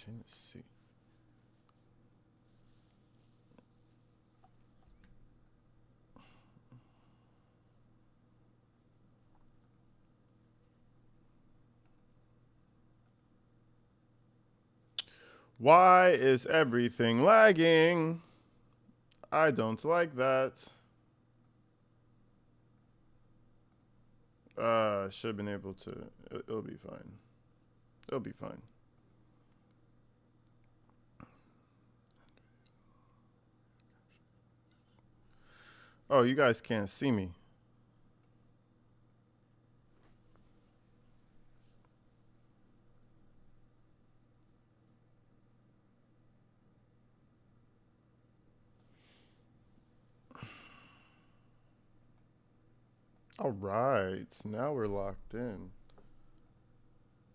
Tennessee. Why is everything lagging? I don't like that. Should have been able to. It'll be fine. It'll be fine. Oh, you guys can't see me. All right, now we're locked in.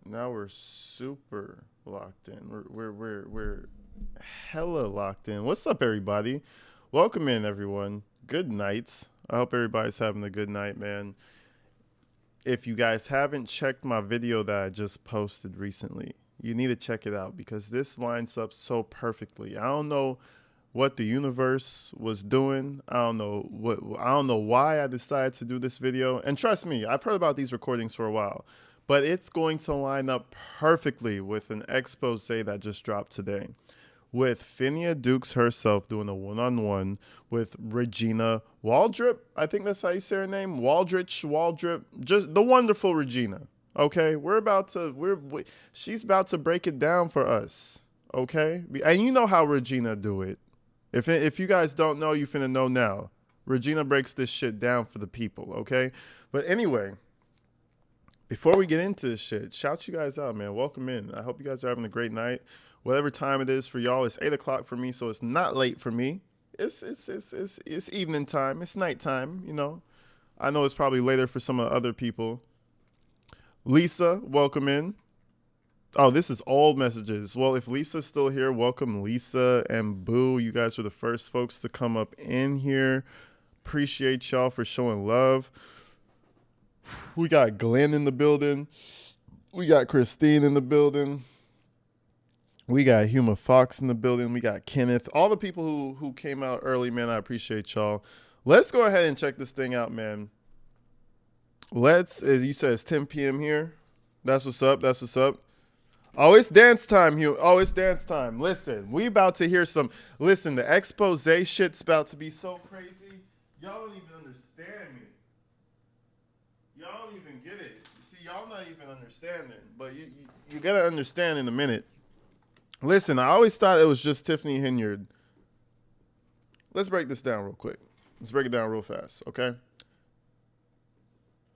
Now we're super locked in. We're hella locked in. What's up, everybody? Welcome in, everyone. Good night. I hope everybody's having a good night, man. If you guys haven't checked my video that I just posted recently, you need to check it out because this lines up so perfectly. I don't know what the universe was doing. I don't know why I decided to do this video. And trust me, I've heard about these recordings for a while, but it's going to line up perfectly with an expose that just dropped today, with Fenia Dukes herself doing a one-on-one with Regina Waldrip. I think that's how you say her name. Waldrip, just the wonderful Regina. Okay, she's about to break it down for us. Okay, and you know how Regina do it. If you guys don't know, you finna know now. Regina breaks this shit down for the people, okay? But anyway, before we get into this shit, shout you guys out, man. Welcome in. I hope you guys are having a great night. Whatever time it is for y'all, it's 8 o'clock for me, so it's not late for me. It's evening time. It's nighttime, you know. I know it's probably later for some of the other people. Lisa, welcome in. Oh, this is old messages. Well, if Lisa's still here, welcome Lisa and Boo. You guys were the first folks to come up in here. Appreciate y'all for showing love. We got Glenn in the building. We got Christine in the building. We got Huma Fox in the building. We got Kenneth. All the people who came out early, man, I appreciate y'all. Let's go ahead and check this thing out, man. As you said, it's 10 p.m. here. That's what's up. That's what's up. Oh, it's dance time, Hugh. Oh, it's dance time. Listen, we about to hear some. Listen, the expose shit's about to be so crazy. Y'all don't even understand me. Y'all don't even get it. See, y'all not even understanding. But you gotta understand in a minute. Listen, I always thought it was just Tiffany Henyard. Let's break this down real quick. Let's break it down real fast, okay?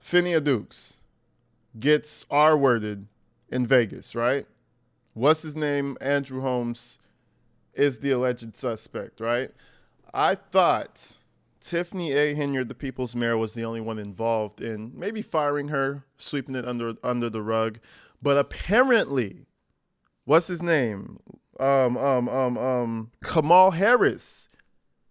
Fenia Dukes gets R-worded in Vegas, right? What's his name? Andrew Holmes is the alleged suspect, right? I thought Tiffany A. Henyard, the people's mayor, was the only one involved in maybe firing her, sweeping it under the rug. But apparently, what's his name? Kamal Harris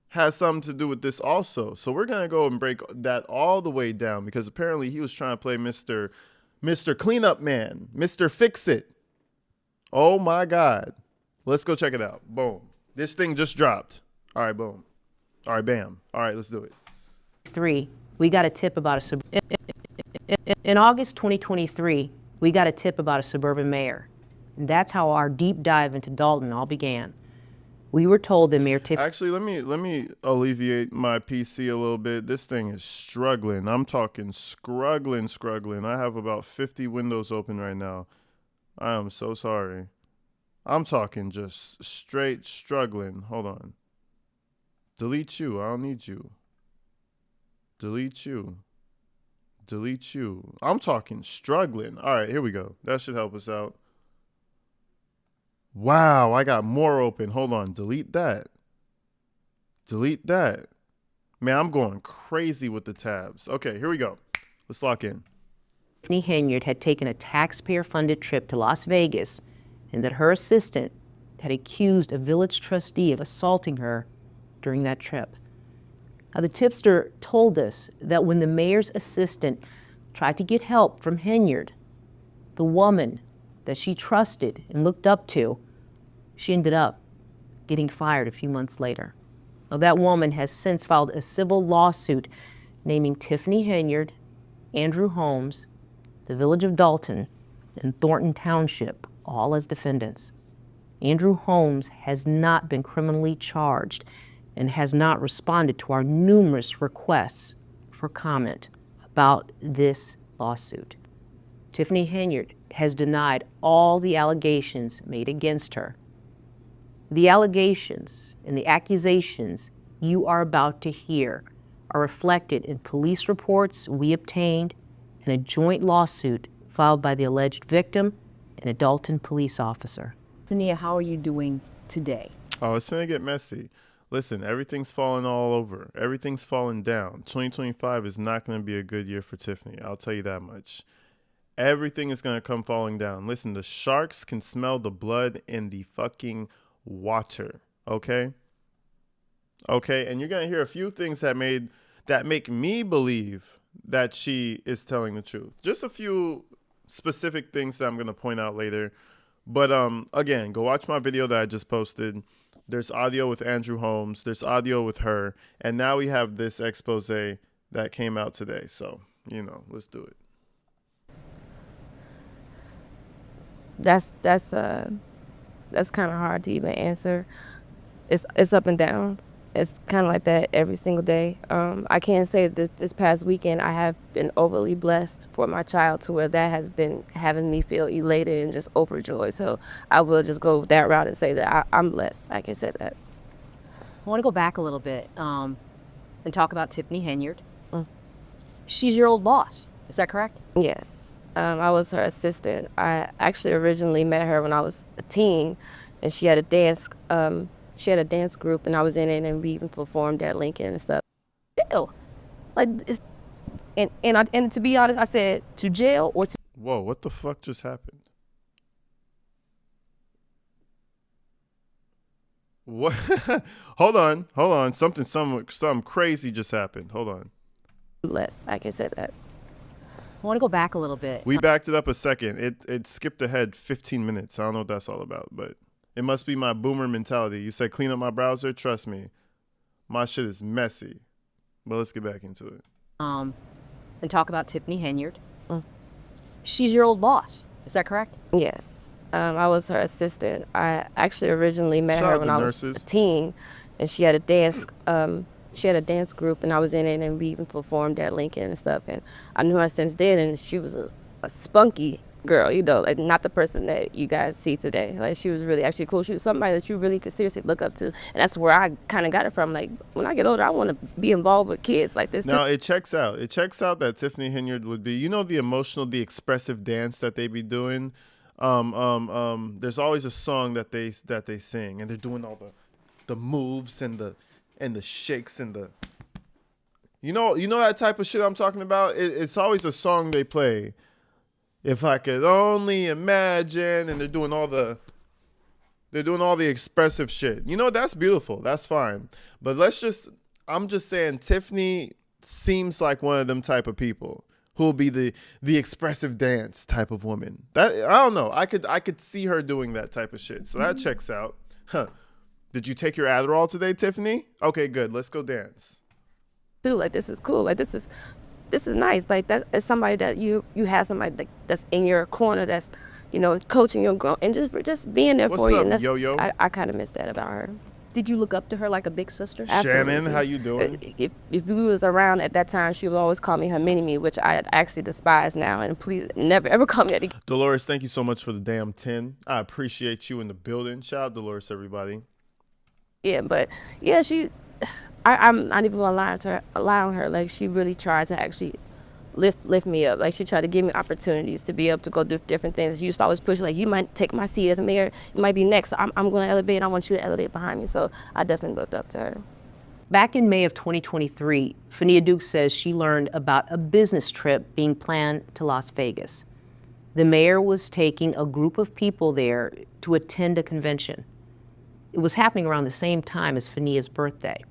has something to do with this also. So we're gonna go and break that all the way down because apparently he was trying to play Mr. Cleanup Man, Mr. Fix It. Oh my God. Let's go check it out. Boom. This thing just dropped. All right, boom. All right, bam. All right, let's do it. We got a tip about in August 2023, we got a tip about a suburban mayor. And that's how our deep dive into Dalton all began. We were told that Mayor Tiffany... Actually, let me alleviate my PC a little bit. This thing is struggling. I'm talking struggling. I have about 50 windows open right now. I am so sorry. I'm talking just straight struggling. Hold on. Delete you. I don't need you. Delete you. Delete you. I'm talking struggling. All right, here we go. That should help us out. Wow, I got more open. Hold on. Delete that. Delete that. Man, I'm going crazy with the tabs. Okay, here we go. Let's lock in. Tiffany Henyard had taken a taxpayer-funded trip to Las Vegas and that her assistant had accused a village trustee of assaulting her during that trip. Now, the tipster told us that when the mayor's assistant tried to get help from Henyard, the woman that she trusted and looked up to She ended up getting fired a few months later. Now, that woman has since filed a civil lawsuit naming Tiffany Henyard, Andrew Holmes, the village of Dalton, and Thornton Township all as defendants. Andrew Holmes has not been criminally charged and has not responded to our numerous requests for comment about this lawsuit. Tiffany Henyard has denied all the allegations made against her. The allegations and the accusations you are about to hear are reflected in police reports we obtained and a joint lawsuit filed by the alleged victim and a Dalton police officer. Fenia, how are you doing today? Oh, it's gonna get messy. Listen, everything's falling all over. Everything's falling down. 2025 is not gonna be a good year for Tiffany. I'll tell you that much. Everything is gonna come falling down. Listen, the sharks can smell the blood in the fucking water. Okay? Okay, and you're gonna hear a few things that make me believe that she is telling the truth. Just a few specific things that I'm gonna point out later. But again, go watch my video that I just posted. There's audio with Andrew Holmes. There's audio with her. And now we have this expose that came out today. So, let's do it. That's kind of hard to even answer. It's up and down. It's kind of like that every single day. I can't say this past weekend I have been overly blessed for my child to where that has been having me feel elated and just overjoyed. So I will just go that route and say that I'm blessed. I can say that. I want to go back a little bit and talk about Tiffany Henyard. She's your old boss. Is that correct? Yes. I was her assistant. I actually originally met her when I was a teen, and she had a dance group, and I was in it, and we even performed at Lincoln and stuff. Jail, and to be honest, I said to jail or to. Whoa! What the fuck just happened? What? Hold on. Something crazy just happened. Hold on. Less, I can say that. I want to go back a little bit. We backed it up a second. It skipped ahead 15 minutes. I don't know what that's all about, but it must be my boomer mentality. You said clean up my browser. Trust me, my shit is messy. But let's get back into it. And talk about Tiffany Henyard. She's your old boss. Is that correct? Yes. I was her assistant. I actually originally met her when I was a teen, and she had a dance. She had a dance group, and I was in it, and we even performed at Lincoln and stuff. And I knew her since then, and she was a spunky girl, like not the person that you guys see today. Like, she was really actually cool. She was somebody that you really could seriously look up to, and that's where I kind of got it from. Like, when I get older, I want to be involved with kids like this. Now, it checks out. It checks out that Tiffany Henyard would be, the emotional, the expressive dance that they be doing. There's always a song that they sing, and they're doing all the moves and the shakes and the that type of shit I'm talking about. It's always a song they play. If I could only imagine, and they're doing all the expressive shit. That's beautiful. That's fine. But I'm just saying, Tiffany seems like one of them type of people who will be the expressive dance type of woman. That, I don't know. I could see her doing that type of shit. So that checks out. Huh. Did you take your Adderall today, Tiffany? Okay, good. Let's go dance. Dude, like, this is cool. Like, this is nice. Like, that's somebody that you have somebody that's in your corner, that's, coaching your growth and just being there for you. What's up, Yo-Yo? I kind of miss that about her. Did you look up to her like a big sister? Absolutely. Shannon, how you doing? If we was around at that time, she would always call me her mini-me, which I actually despise now. And please never, ever call me that again. Dolores, thank you so much for the damn 10. I appreciate you in the building. Shout out Dolores, everybody. Yeah, but yeah, I'm not even gonna lie on her. Like, she really tried to actually lift me up. Like, she tried to give me opportunities to be able to go do different things. She used to always push, like, you might take my seat as mayor. You might be next. So I'm going to elevate. I want you to elevate behind me. So I definitely looked up to her. Back in May of 2023, Fenia Dukes says she learned about a business trip being planned to Las Vegas. The mayor was taking a group of people there to attend a convention. It was happening around the same time as Fenia's birthday.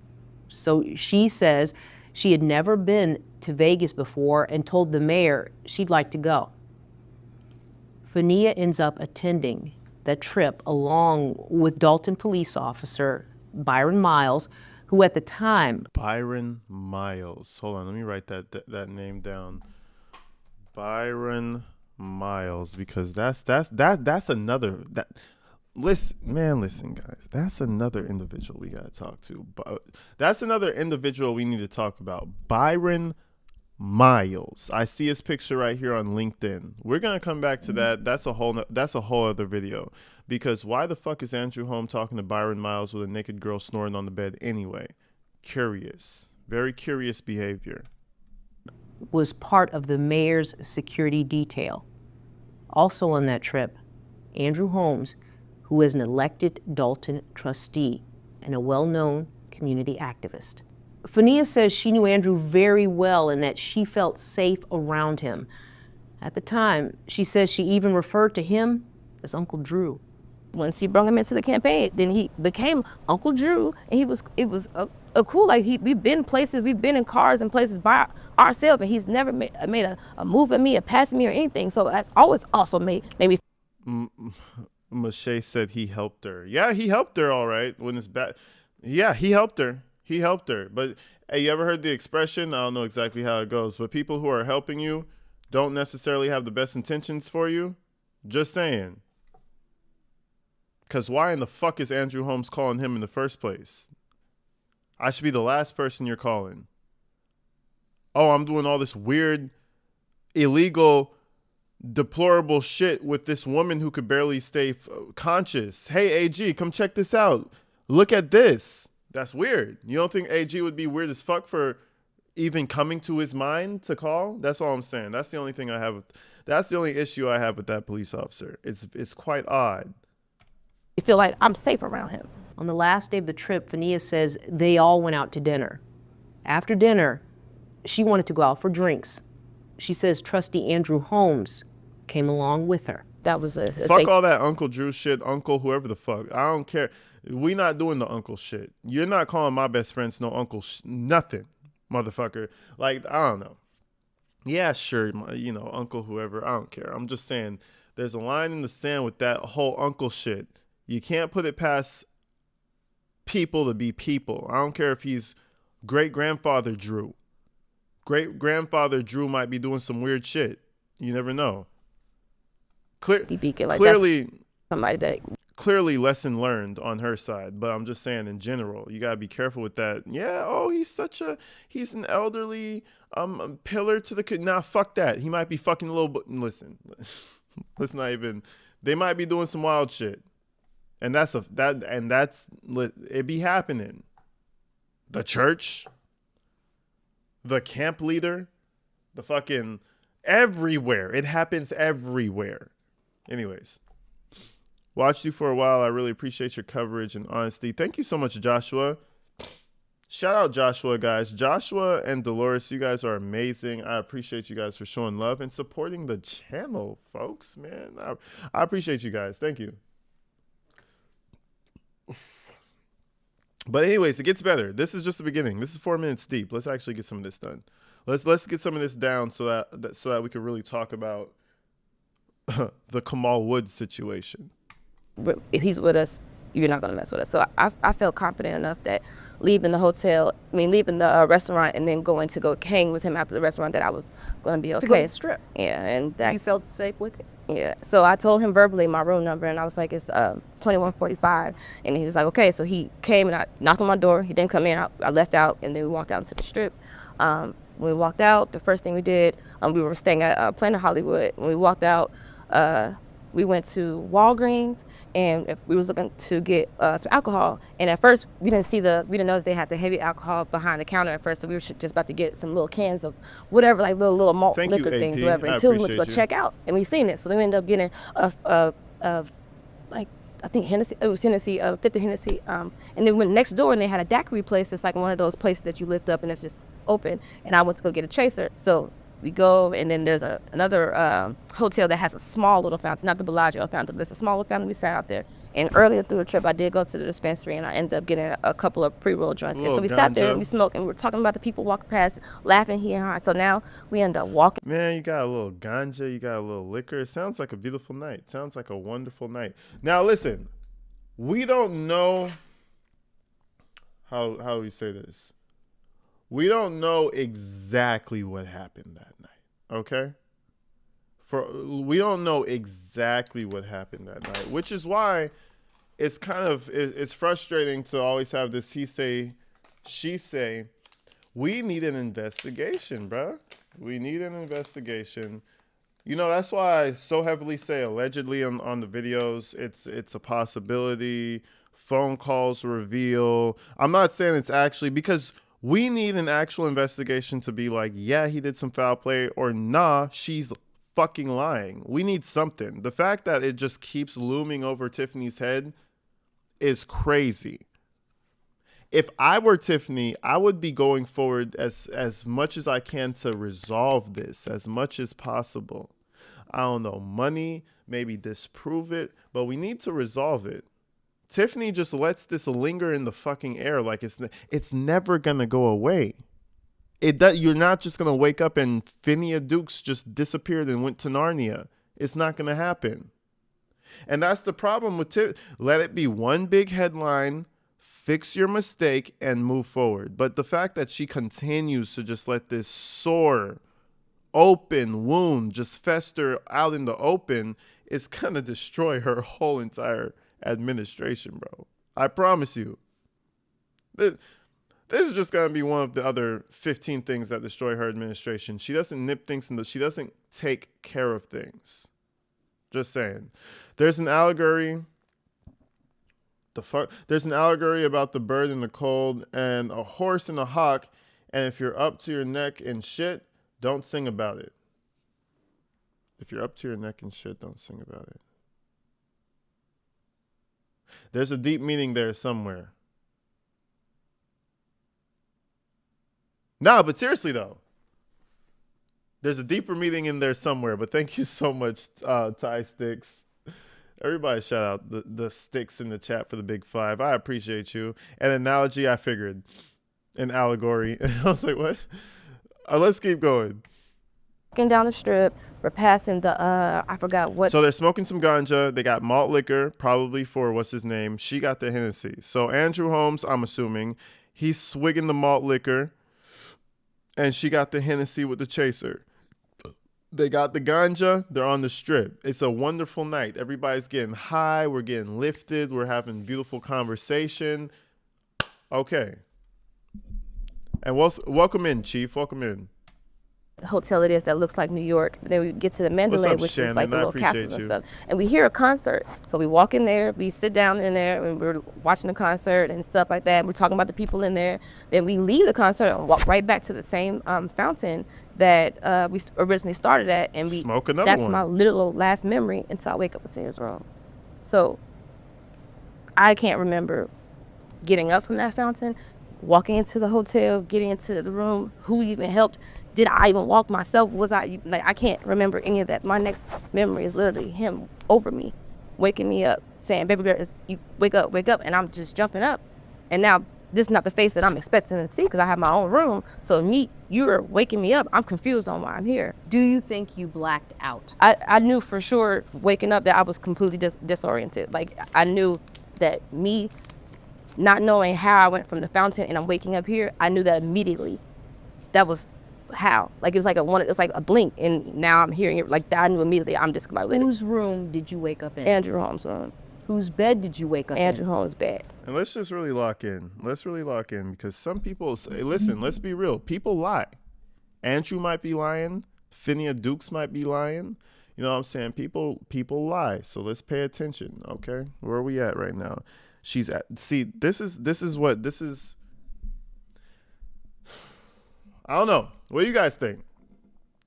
So she says she had never been to Vegas before and told the mayor she'd like to go. Fenia ends up attending that trip along with Dalton police officer Byron Miles, who at the time... Byron Miles. Hold on, let me write that name down. Byron Miles, because that's another... Listen, guys. That's another individual we got to talk to. But that's another individual we need to talk about. Byron Miles. I see his picture right here on LinkedIn. We're gonna come back to that. That's a whole other video. Because why the fuck is Andrew Holm talking to Byron Miles with a naked girl snoring on the bed anyway? Curious. Very curious behavior. Was part of the mayor's security detail. Also on that trip, Andrew Holmes, who is an elected Dalton trustee and a well-known community activist. Fenia says she knew Andrew very well and that she felt safe around him. At the time, she says she even referred to him as Uncle Drew. When she brought him into the campaign, then he became Uncle Drew, and it was a cool, like we've been places, we've been in cars and places by ourselves, and he's never made a move at me, or passed me or anything. So that's always also made me. Mache said he helped her. Yeah, he helped her, all right. When it's bad, yeah, he helped her. He helped her. But hey, you ever heard the expression? I don't know exactly how it goes, but people who are helping you don't necessarily have the best intentions for you. Just saying. Because why in the fuck is Andrew Holmes calling him in the first place? I should be the last person you're calling. Oh, I'm doing all this weird, illegal, deplorable shit with this woman who could barely stay conscious. Hey, AG, come check this out. Look at this. That's weird. You don't think AG would be weird as fuck for even coming to his mind to call? That's all I'm saying. That's the only thing I have. That's the only issue I have with that police officer. It's quite odd. You feel like I'm safe around him. On the last day of the trip, Fenia says they all went out to dinner. After dinner, she wanted to go out for drinks. She says trustee Andrew Holmes came along with her. That was a fuck all that Uncle Drew shit, Uncle whoever the fuck. I don't care. We not doing the uncle shit. You're not calling my best friends no uncle nothing, motherfucker. Like, I don't know. Yeah, sure, uncle whoever. I don't care. I'm just saying there's a line in the sand with that whole uncle shit. You can't put it past people to be people. I don't care if he's great-grandfather Drew. Great-grandfather Drew might be doing some weird shit. You never know. Clearly, somebody that... Clearly lesson learned on her side, but I'm just saying in general, you gotta be careful with that. Yeah, oh, he's an elderly pillar to the nah, fuck that. He might be fucking a little listen. Let's not even, they might be doing some wild shit. And that's it be happening. The church, the camp leader, the fucking everywhere. It happens everywhere. Anyways. Watched you for a while. I really appreciate your coverage and honesty. Thank you so much, Joshua. Shout out Joshua, guys. Joshua and Dolores, you guys are amazing. I appreciate you guys for showing love and supporting the channel, folks, man. I appreciate you guys. Thank you. But anyways, it gets better. This is just the beginning. This is 4 minutes deep. Let's actually get some of this done. Let's get some of this down so that we can really talk about the Kamal Woods situation. If he's with us, you're not going to mess with us. So I felt confident enough that leaving the restaurant and then going to go hang with him after the restaurant, that I was going to be okay. To go to the strip. Yeah, and that's... You felt safe with it? Yeah. So I told him verbally my room number, and I was like, it's 2145. And he was like, okay. So he came, and I knocked on my door. He didn't come in. I left out, and then we walked out into the strip. When we walked out, the first thing we did, we were staying at Planet Hollywood. When we walked out, we went to Walgreens, and if we was looking to get some alcohol. And at first, we didn't notice they had the heavy alcohol behind the counter at first. So we were just about to get some little cans of whatever, like little malt liquor things, whatever, until we went to go check out. And we seen it. So then we ended up getting I think Hennessy, it was Hennessy, 50 Hennessy. And then went next door, and they had a daiquiri place. It's like one of those places that you lift up and it's just open. And I went to go get a chaser. So We go, and then there's another hotel that has a small little fountain, not the Bellagio fountain, but it's a small little fountain. We sat out there. And earlier through the trip, I did go to the dispensary, and I ended up getting a couple of pre-roll joints. And so we sat there and we smoked, and we were talking about the people walking past, laughing here and high. So now we end up walking. Man, you got a little ganja, you got a little liquor. It sounds like a beautiful night. Sounds like a wonderful night. Now listen, we don't know how we say this. We don't know exactly what happened that night. Okay? We don't know exactly what happened that night, which is why it's frustrating to always have this he say, she say. We need an investigation, bro. We need an investigation. You know, that's why I so heavily say allegedly on the videos. It's a possibility. Phone calls reveal. I'm not saying it's actually, because we need an actual investigation to be like, yeah, he did some foul play, or nah, she's fucking lying. We need something. The fact that it just keeps looming over Tiffany's head is crazy. If I were Tiffany, I would be going forward as much as I can to resolve this as much as possible. I don't know, money, maybe disprove it, but we need to resolve it. Tiffany just lets this linger in the fucking air like it's never gonna go away. You're not just gonna wake up and Fenia Dukes just disappeared and went to Narnia. It's not gonna happen. And that's the problem with let it be one big headline, fix your mistake, and move forward. But the fact that she continues to just let this sore, open wound just fester out in the open is gonna destroy her whole entire administration, bro. I promise you. This is just gonna be one of the other 15 things that destroy her administration. She doesn't nip things in she doesn't take care of things. Just saying. There's an allegory. There's an allegory about the bird in the cold and a horse and a hawk, and if you're up to your neck in shit, don't sing about it. If you're up to your neck in shit, don't sing about it. There's a deep meaning there somewhere. No, but seriously though, there's a deeper meaning in there somewhere. But thank you so much, Ty Sticks. Everybody shout out the sticks in the chat for the big five. I appreciate you. An analogy, I figured. An allegory. I was like, what? Let's keep going. Walking down the strip, we're passing the, I forgot what. So they're smoking some ganja. They got malt liquor, probably for, what's his name? She got the Hennessy. So Andrew Holmes, I'm assuming, he's swigging the malt liquor, and she got the Hennessy with the chaser. They got the ganja. They're on the strip. It's a wonderful night. Everybody's getting high. We're getting lifted. We're having beautiful conversation. Okay. And welcome in, Chief. Welcome in. Hotel it is that looks like New York. Then we get to the Mandalay, which is like the little castles and stuff. And we hear a concert. So we walk in there, we sit down in there, and we're watching the concert and stuff like that. We're talking about the people in there. Then we leave the concert and walk right back to the same fountain that we originally started at. And we smoke another that's one. My little last memory until I wake up and say it's wrong. So I can't remember getting up from that fountain, walking into the hotel, getting into the room, who even helped. Did I even walk myself? I can't remember any of that. My next memory is literally him over me, waking me up, saying, baby girl, you wake up. And I'm just jumping up. And now this is not the face that I'm expecting to see because I have my own room. So you're waking me up. I'm confused on why I'm here. Do you think you blacked out? I knew for sure waking up that I was completely disoriented. Like I knew that me not knowing how I went from the fountain and I'm waking up here, I knew that immediately. That was how. Like it was like a blink, and now I'm hearing it like that. I knew immediately I'm discombobulated. Whose room did you wake up in? Andrew Holmes' room. Whose bed did you wake up in? Andrew Holmes' bed. And let's just really lock in. Because some people say, listen, let's be real. People lie. Andrew might be lying. Fenia Dukes might be lying. You know what I'm saying? People lie. So let's pay attention, okay? Where are we at right now? This is I don't know. What do you guys think?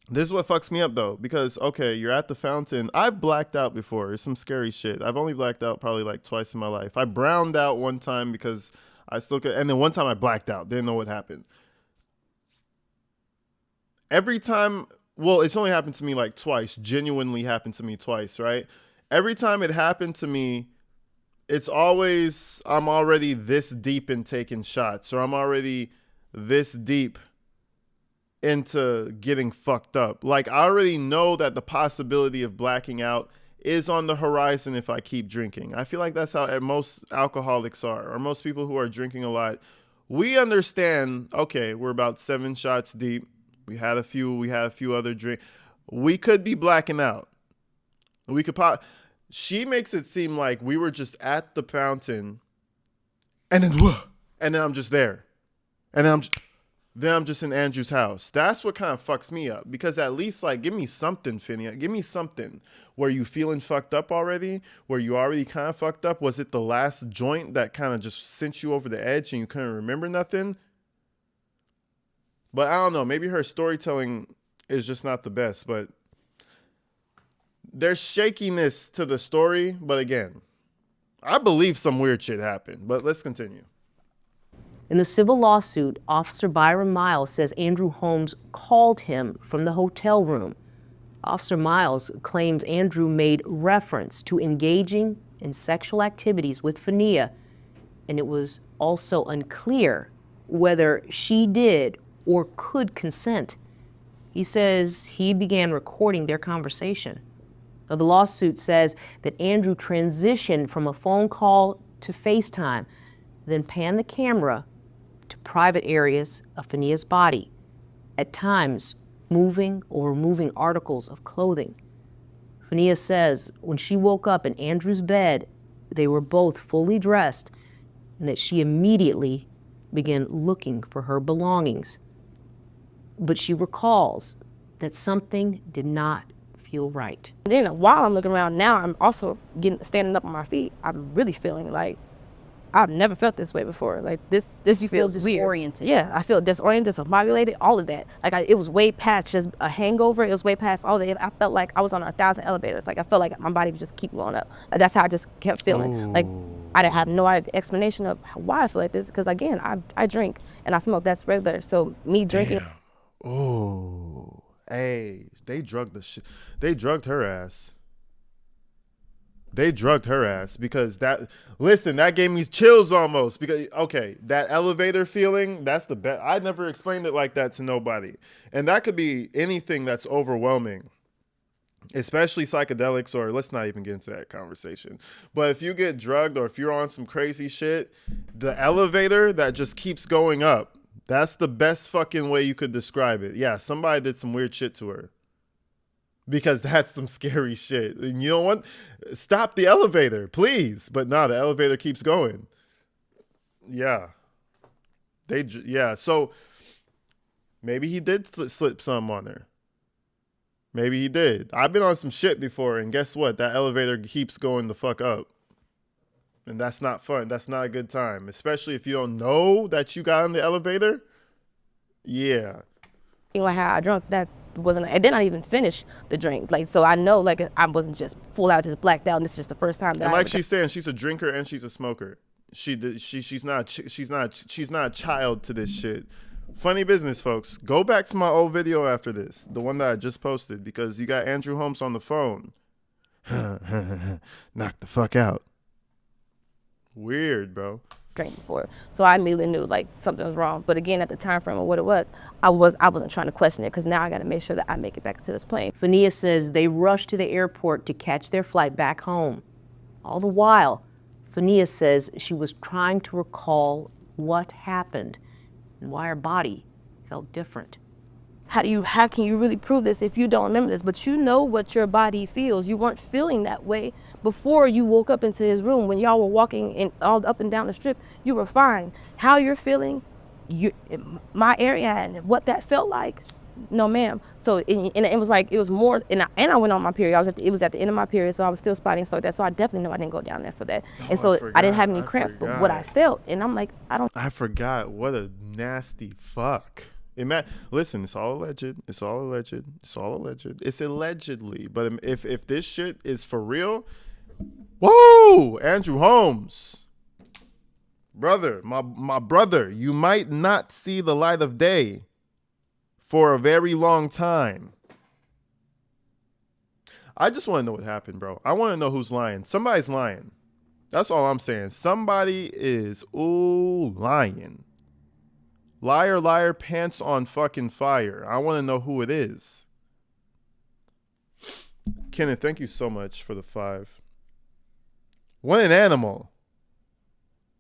This is what fucks me up though, because okay, you're at the fountain. I've blacked out before. It's some scary shit. I've only blacked out probably like twice in my life. I browned out one time because I still could, and then one time I blacked out. Didn't know what happened. Every time well, it's only happened to me like twice, genuinely happened to me twice, right? Every time it happened to me, it's always, I'm already this deep in taking shots, or I'm already this deep into getting fucked up. Like, I already know that the possibility of blacking out is on the horizon if I keep drinking. I feel like that's how most alcoholics are, or most people who are drinking a lot. We understand, okay, we're about 7 shots deep. We had a few other drinks. We could be blacking out. We could She makes it seem like we were just at the fountain and then I'm just there. And then I'm just in Andrew's house. That's what kind of fucks me up, because at least, like, give me something, Fenia. Give me something. Were you feeling fucked up already? Were you already kind of fucked up? Was it the last joint that kind of just sent you over the edge and you couldn't remember nothing? But I don't know. Maybe her storytelling is just not the best. But there's shakiness to the story. But again, I believe some weird shit happened. But let's continue. In the civil lawsuit, Officer Byron Miles says Andrew Holmes called him from the hotel room. Officer Miles claims Andrew made reference to engaging in sexual activities with Fenia, and it was also unclear whether she did or could consent. He says he began recording their conversation. Now, the lawsuit says that Andrew transitioned from a phone call to FaceTime, then panned the camera to private areas of Fenia's body, at times moving or removing articles of clothing. Fenia says when she woke up in Andrew's bed, they were both fully dressed, and that she immediately began looking for her belongings. But she recalls that something did not feel right. Then while I'm looking around now, I'm also standing up on my feet. I'm really feeling like I've never felt this way before. Like this You feel disoriented. Weird. Yeah, I feel disoriented, discombobulated, all of that. Like it was way past just a hangover. It was way past all that. I felt like I was on 1,000 elevators. Like I felt like my body would just keep going up. Like, that's how I just kept feeling. Ooh. Like I didn't have no explanation of why I feel like this. Because again, I drink and I smoke. That's regular. So me drinking. Damn. Oh, hey, they drugged the shit. They drugged her ass. They drugged her ass because that gave me chills almost, because, okay, that elevator feeling, that's the best. I never explained it like that to nobody. And that could be anything that's overwhelming, especially psychedelics, or let's not even get into that conversation. But if you get drugged or if you're on some crazy shit, the elevator that just keeps going up, that's the best fucking way you could describe it. Yeah, somebody did some weird shit to her. Because that's some scary shit. And you know what? Stop the elevator, please. But nah, the elevator keeps going. Yeah. So maybe he did slip some on her. Maybe he did. I've been on some shit before, and guess what? That elevator keeps going the fuck up. And that's not fun. That's not a good time. Especially if you don't know that you got on the elevator. Yeah. Like how I drunk, that wasn't, and then I even finished the drink. Like, so I know, like, I wasn't just full out, just blacked out, and this is just the first time that. And like she's saying, she's a drinker and she's a smoker. She's not a child to this shit. Funny business, folks. Go back to my old video after this, the one that I just posted, because you got Andrew Holmes on the phone. Knock the fuck out. Weird, bro. Drank before, so I immediately knew like something was wrong. But again, at the time frame of what it was, I wasn't trying to question it, because now I got to make sure that I make it back to this plane. Fenia says they rushed to the airport to catch their flight back home. All the while, Fenia says she was trying to recall what happened and why her body felt different. How can you really prove this if you don't remember this? But you know what your body feels. You weren't feeling that way before you woke up into his room. When y'all were walking in all up and down the strip, you were fine. How you're feeling, my area and what that felt like, no ma'am. So it was like, it was more, and I went on my period. It was at the end of my period, so I was still spotting stuff like that. So I definitely know I didn't go down there for that. And so I didn't have any cramps, but what I felt, and I'm like, I forgot. What a nasty fuck. Listen, it's all alleged. It's all alleged. It's all alleged. It's allegedly. But if this shit is for real, whoa, Andrew Holmes, brother, my brother, you might not see the light of day for a very long time. I just want to know what happened, bro. I want to know who's lying. Somebody's lying. That's all I'm saying. Somebody is lying. Liar, liar, pants on fucking fire. I want to know who it is. Kenneth, thank you so much for the 5. What an animal.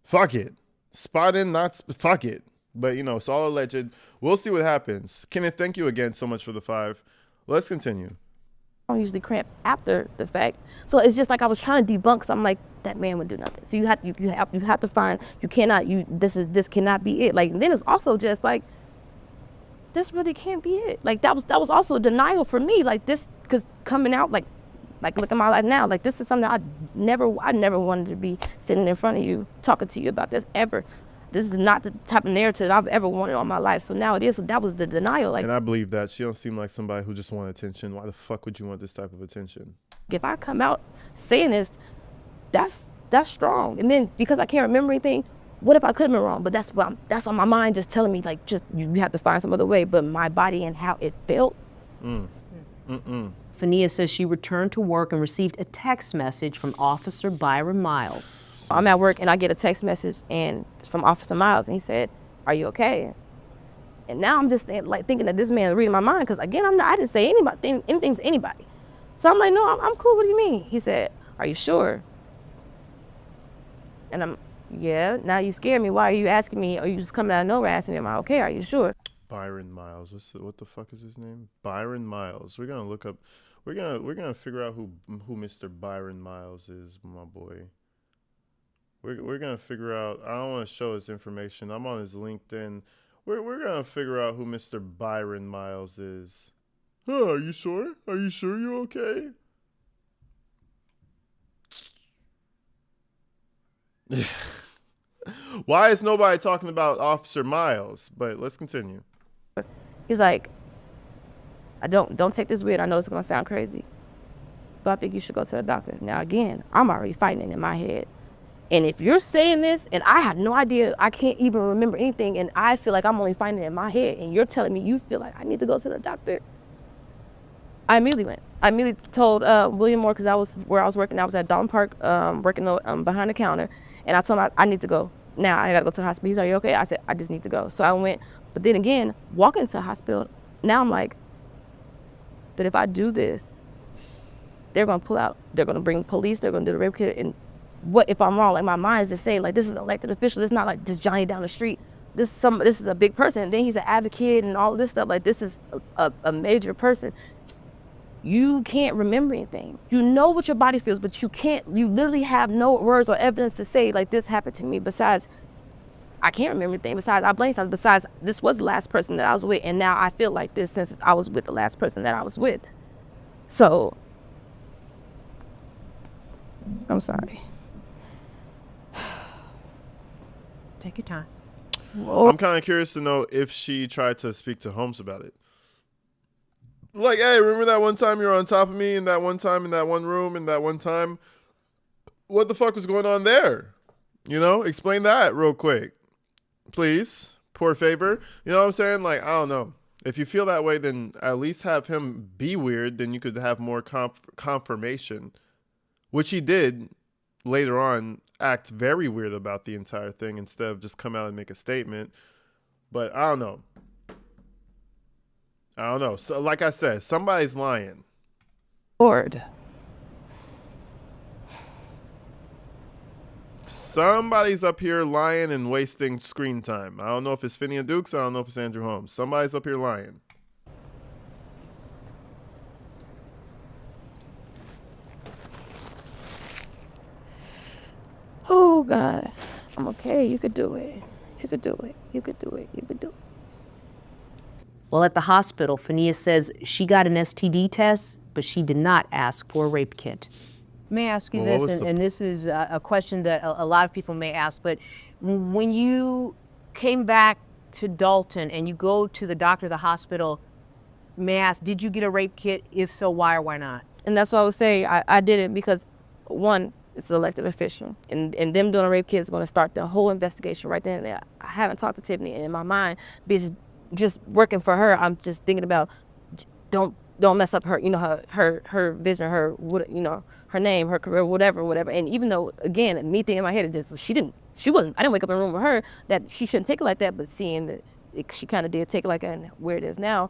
Fuck it. Spotting, not fuck it. But, it's all alleged. We'll see what happens. Kenneth, thank you again so much for the 5. Let's continue. I don't usually cramp after the fact. So it's just like I was trying to debunk, because I'm like, that man would do nothing. So you have to find, this cannot be it. Like, and then it's also just like, this really can't be it. Like, that was also a denial for me. Like, this, because coming out, like look at my life now. Like, this is something I never wanted to be sitting in front of you, talking to you about this ever. This is not the type of narrative I've ever wanted on my life. So now it is. So that was the denial. Like, and I believe that. She don't seem like somebody who just want attention. Why the fuck would you want this type of attention? If I come out saying this, that's strong. And then because I can't remember anything, what if I could have been wrong? But that's on my mind, just telling me, like, just you have to find some other way. But my body and how it felt. Fenia says she returned to work and received a text message from Officer Byron Miles. I'm at work and I get a text message and it's from Officer Miles, and he said, "Are you okay?" And now I'm just thinking that this man is reading my mind, because again, I didn't say anything to anybody. So I'm like, no, I'm cool. What do you mean? He said, "Are you sure?" And I'm, yeah. Now you scared me. Why are you asking me? Or you just coming out of nowhere asking me, "Am I okay? Are you sure?" Byron Miles. What the fuck is his name? Byron Miles. We're gonna look up. We're gonna figure out who Mr. Byron Miles is, my boy. We're gonna figure out. I don't want to show his information. I'm on his LinkedIn. We're gonna figure out who Mr. Byron Miles is. Oh, are you sure? Are you sure you're okay? Why is nobody talking about Officer Miles? But let's continue. He's like, "I don't take this weird. I know it's gonna sound crazy, but I think you should go to the doctor." Now again, I'm already fighting it in my head. And if you're saying this, and I have no idea, I can't even remember anything, and I feel like I'm only finding it in my head, and you're telling me you feel like I need to go to the doctor, I immediately went. I immediately told William Moore, because I was where I was working. I was at Dalton Park working behind the counter, and I told him I need to go. Now I got to go to the hospital. He's like, "Are you okay?" I said, "I just need to go." So I went. But then again, walking into the hospital, now I'm like, but if I do this, they're going to pull out. They're going to bring police. They're going to do the rape kit, and what if I'm wrong? Like, my mind is just saying, like, this is an elected official. It's not like just Johnny down the street. This is a big person. And then he's an advocate and all this stuff. Like, this is a major person. You can't remember anything. You know what your body feels, but you literally have no words or evidence to say, like, this happened to me. Besides, I can't remember anything. Besides, I blame something. Besides, this was the last person that I was with, and now I feel like this since I was with the last person that I was with. So, I'm sorry. Take your time. I'm kind of curious to know if she tried to speak to Holmes about it. Like, hey, remember that one time you were on top of me, and that one time in that one room, and that one time? What the fuck was going on there? Explain that real quick. Please. Poor favor. You know what I'm saying? Like, I don't know. If you feel that way, then at least have him be weird. Then you could have more confirmation, which he did later on. Act very weird about the entire thing instead of just come out and make a statement. But I don't know. So, like I said, somebody's lying. Lord. Somebody's up here lying and wasting screen time. I don't know if it's Fenia Dukes. I don't know if it's Andrew Holmes. Somebody's up here lying. Oh, God. I'm okay. You could do it. You could do it. You could do it. You could do it. Well, at the hospital, Fenia says she got an STD test, but she did not ask for a rape kit. May I ask you this, and this is a question that a lot of people may ask, but when you came back to Dalton and you go to the doctor, the hospital, may I ask, did you get a rape kit? If so, why or why not? And that's what I would say. I did it because, one, it's an elected official, and them doing a rape kit is going to start the whole investigation right then and there. I haven't talked to Tiffany, and in my mind, because just working for her, I'm just thinking about, don't don't mess up her, you know, her vision, her, you know, her name, her career, whatever. And even though, again, me thinking in my head, just I didn't wake up in a room with her that she shouldn't take it like that, but seeing that she kind of did take it like that and where it is now,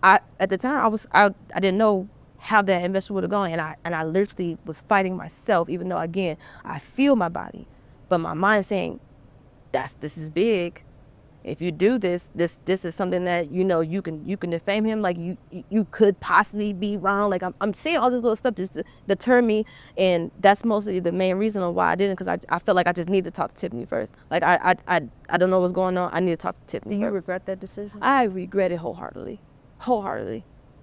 at the time I didn't know how that investment would have gone, and I literally was fighting myself, even though again I feel my body, but my mind saying, this is big. If you do this is something that, you know, you can defame him, like you could possibly be wrong. Like I'm saying all this little stuff just to deter me, and that's mostly the main reason of why I didn't, because I felt like I just need to talk to Tiffany first. Like I don't know what's going on. I need to talk to Tiffany. Do you first. regret that decision? I regret it wholeheartedly.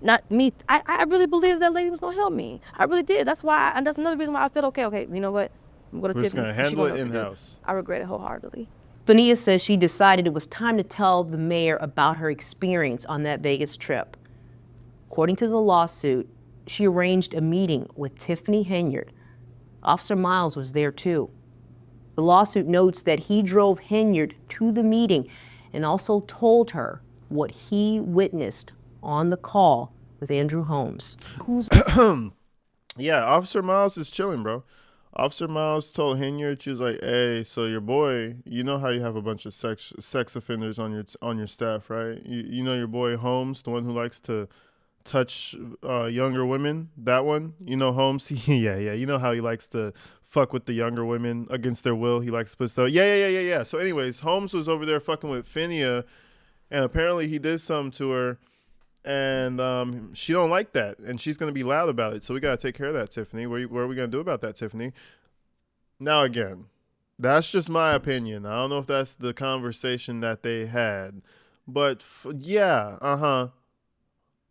Not me. I really believed that lady was gonna help me. I really did. That's why, and that's another reason why I felt okay. You know what? I'm gonna We're just gonna handle it in house. I regret it wholeheartedly. Fenia says she decided it was time to tell the mayor about her experience on that Vegas trip. According to the lawsuit, she arranged a meeting with Tiffany Henyard. Officer Miles was there too. The lawsuit notes that he drove Henyard to the meeting and also told her what he witnessed on the call with Andrew Holmes. Yeah, Officer Miles is chilling, bro. Officer Miles told Henyard, she was like, "Hey, so your boy, you know how you have a bunch of sex offenders on your staff, right? You know your boy Holmes, the one who likes to touch younger women, that one, you know Holmes." Yeah, you know how he likes to fuck with the younger women against their will. He likes to put stuff. Yeah. So anyways, Holmes was over there fucking with Fenia, and apparently he did something to her, and she don't like that, and she's gonna be loud about it. So we gotta take care of that, Tiffany. What are we gonna do about that, Tiffany? Now again, that's just my opinion. I don't know if that's the conversation that they had, but yeah,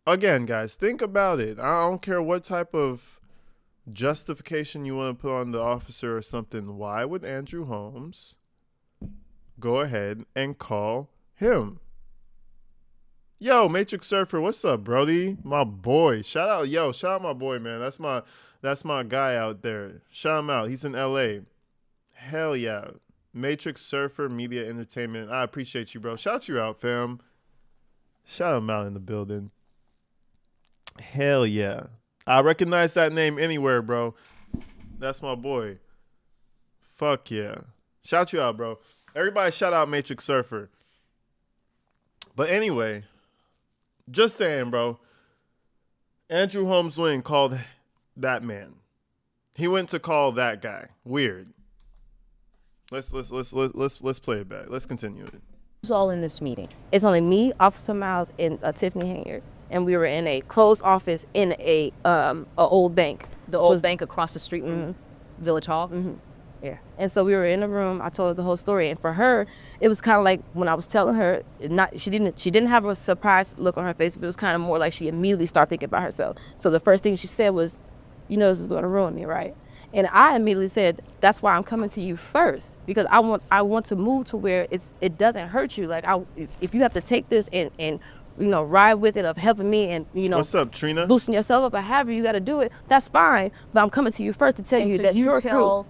Again, guys, think about it. I don't care what type of justification you want to put on the officer or something. Why would Andrew Holmes go ahead and call him? Yo, Matrix Surfer, what's up, Brody? My boy. Shout out my boy, man. That's my guy out there. Shout him out. He's in LA. Hell yeah. Matrix Surfer Media Entertainment. I appreciate you, bro. Shout you out, fam. Shout him out in the building. Hell yeah. I recognize that name anywhere, bro. That's my boy. Fuck yeah. Shout you out, bro. Everybody shout out Matrix Surfer. But anyway, just saying, bro. Andrew Holmes went and called that man. He went to call that guy. Weird. Let's play it back. Let's continue it. Who's all in this meeting? It's only me, Officer Miles, and Tiffany Henyard. And we were in a closed office in a old bank. The old bank across the street from Village Hall? Mm-hmm. Yeah. And so we were in a room. I told her the whole story. And for her, it was kind of like when I was telling her, she didn't have a surprised look on her face, but it was kind of more like she immediately started thinking about herself. So the first thing she said was, "You know this is going to ruin me, right?" And I immediately said, "That's why I'm coming to you first, because I want to move to where it doesn't hurt you. Like if you have to take this and you know, ride with it of helping me and, you know, what's up, Trina? Boosting yourself up or however you got to do it, that's fine. But I'm coming to you first to tell you that you're tell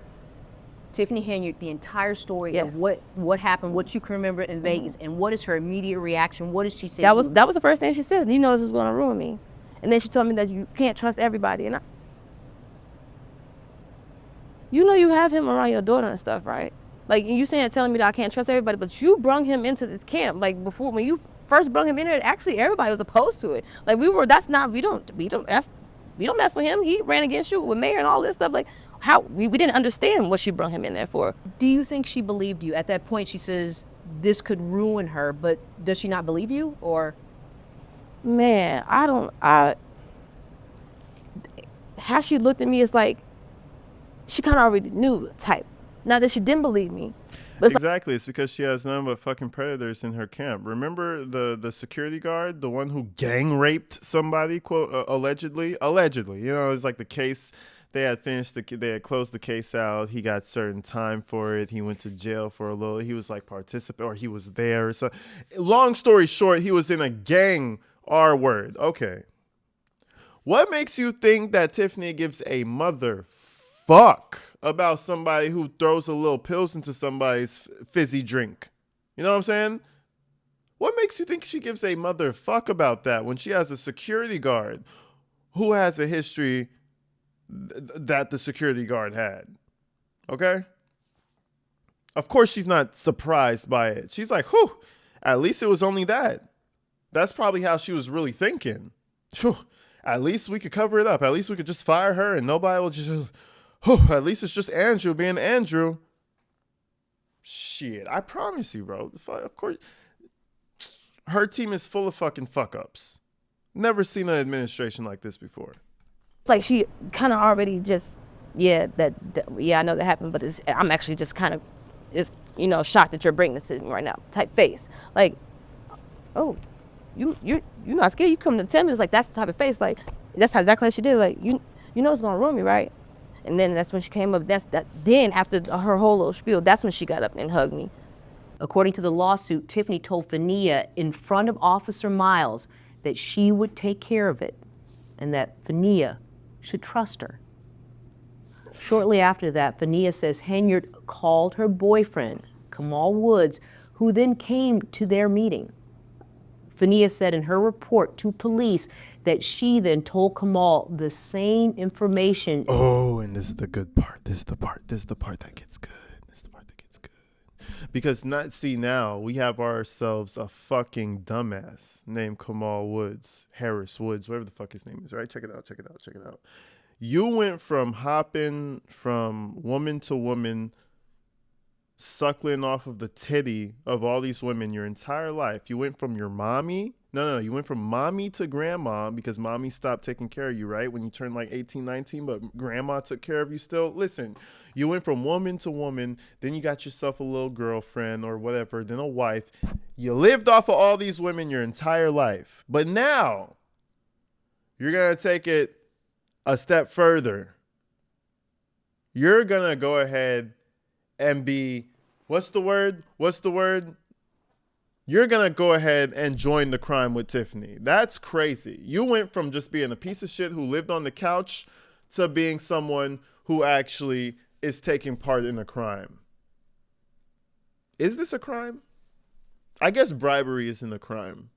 Tiffany Henyard the entire story of what happened, what you can remember in Vegas, and what is her immediate reaction? What did she say? That was the first thing she said. "You know this is going to ruin me." And then she told me that you can't trust everybody. And you know you have him around your daughter and stuff, right? Like, you telling me that I can't trust everybody, but you brung him into this camp. Like, before, when you first brung him in there, actually everybody was opposed to it. Like, we don't mess with him. He ran against you with mayor and all this stuff. Like, how we didn't understand what she brung him in there for. Do you think she believed you? At that point, she says this could ruin her, but does she not believe you, or? Man, how she looked at me is like, she kind of already knew the type. Not that she didn't believe me. But exactly. It's because she has none but fucking predators in her camp. Remember the security guard, the one who gang raped somebody, quote, allegedly? You know, it's like the case. They had closed the case out. He got certain time for it. He went to jail for a little. He was like participant, or he was there. So, long story short, he was in a gang. R word. Okay. What makes you think that Tiffany gives a fuck about somebody who throws a little pills into somebody's fizzy drink? You know what I'm saying? What makes you think she gives a fuck about that when she has a security guard who has a history that the security guard had. Okay? Of course she's not surprised by it. She's like, whew, at least it was only that. That's probably how she was really thinking. Whew, at least we could cover it up. At least we could just fire her and nobody will just, whew, at least it's just Andrew being Andrew. Shit, I promise you, bro. Of course, her team is full of fucking fuck-ups. Never seen an administration like this before. It's like she kind of already just, I know that happened, but I'm actually just kind of, shocked that you're bringing this to me right now, type face. Like, oh, you're not scared? You come to tell me? It's like, that's the type of face. Like, that's how exactly she did. Like, you know it's gonna ruin me, right? And then that's when she came up. Then after her whole little spiel, that's when she got up and hugged me. According to the lawsuit, Tiffany told Fenia in front of Officer Miles that she would take care of it and that Fenia should trust her. Shortly after that, Fenia says Henyard called her boyfriend, Kamal Woods, who then came to their meeting. Fenia said in her report to police that she then told Kamal the same information. Oh, and this is the good part. This is the part that gets good. Because now we have ourselves a fucking dumbass named Kamal Woods, Harris Woods, whatever the fuck his name is, right? Check it out. You went from hopping from woman to woman, suckling off of the titty of all these women your entire life. You went from your mommy. You went from mommy to grandma because mommy stopped taking care of you, right? When you turned like 18, 19, but grandma took care of you still. Listen, you went from woman to woman. Then you got yourself a little girlfriend or whatever, then a wife. You lived off of all these women your entire life. But now you're going to take it a step further. You're going to go ahead and be, what's the word? You're going to go ahead and join the crime with Tiffany. That's crazy. You went from just being a piece of shit who lived on the couch to being someone who actually is taking part in a crime. Is this a crime? I guess bribery isn't a crime.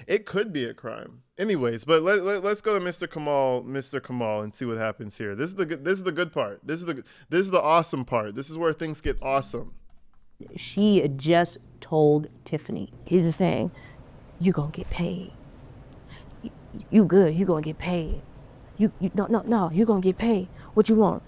It could be a crime. Anyways, but let's go to Mr. Kamal and see what happens here. This is the good part. This is the awesome part. This is where things get awesome. She had just told Tiffany. He's just saying, you gonna get paid. You good, you gonna get paid. No, you gonna get paid. What you want?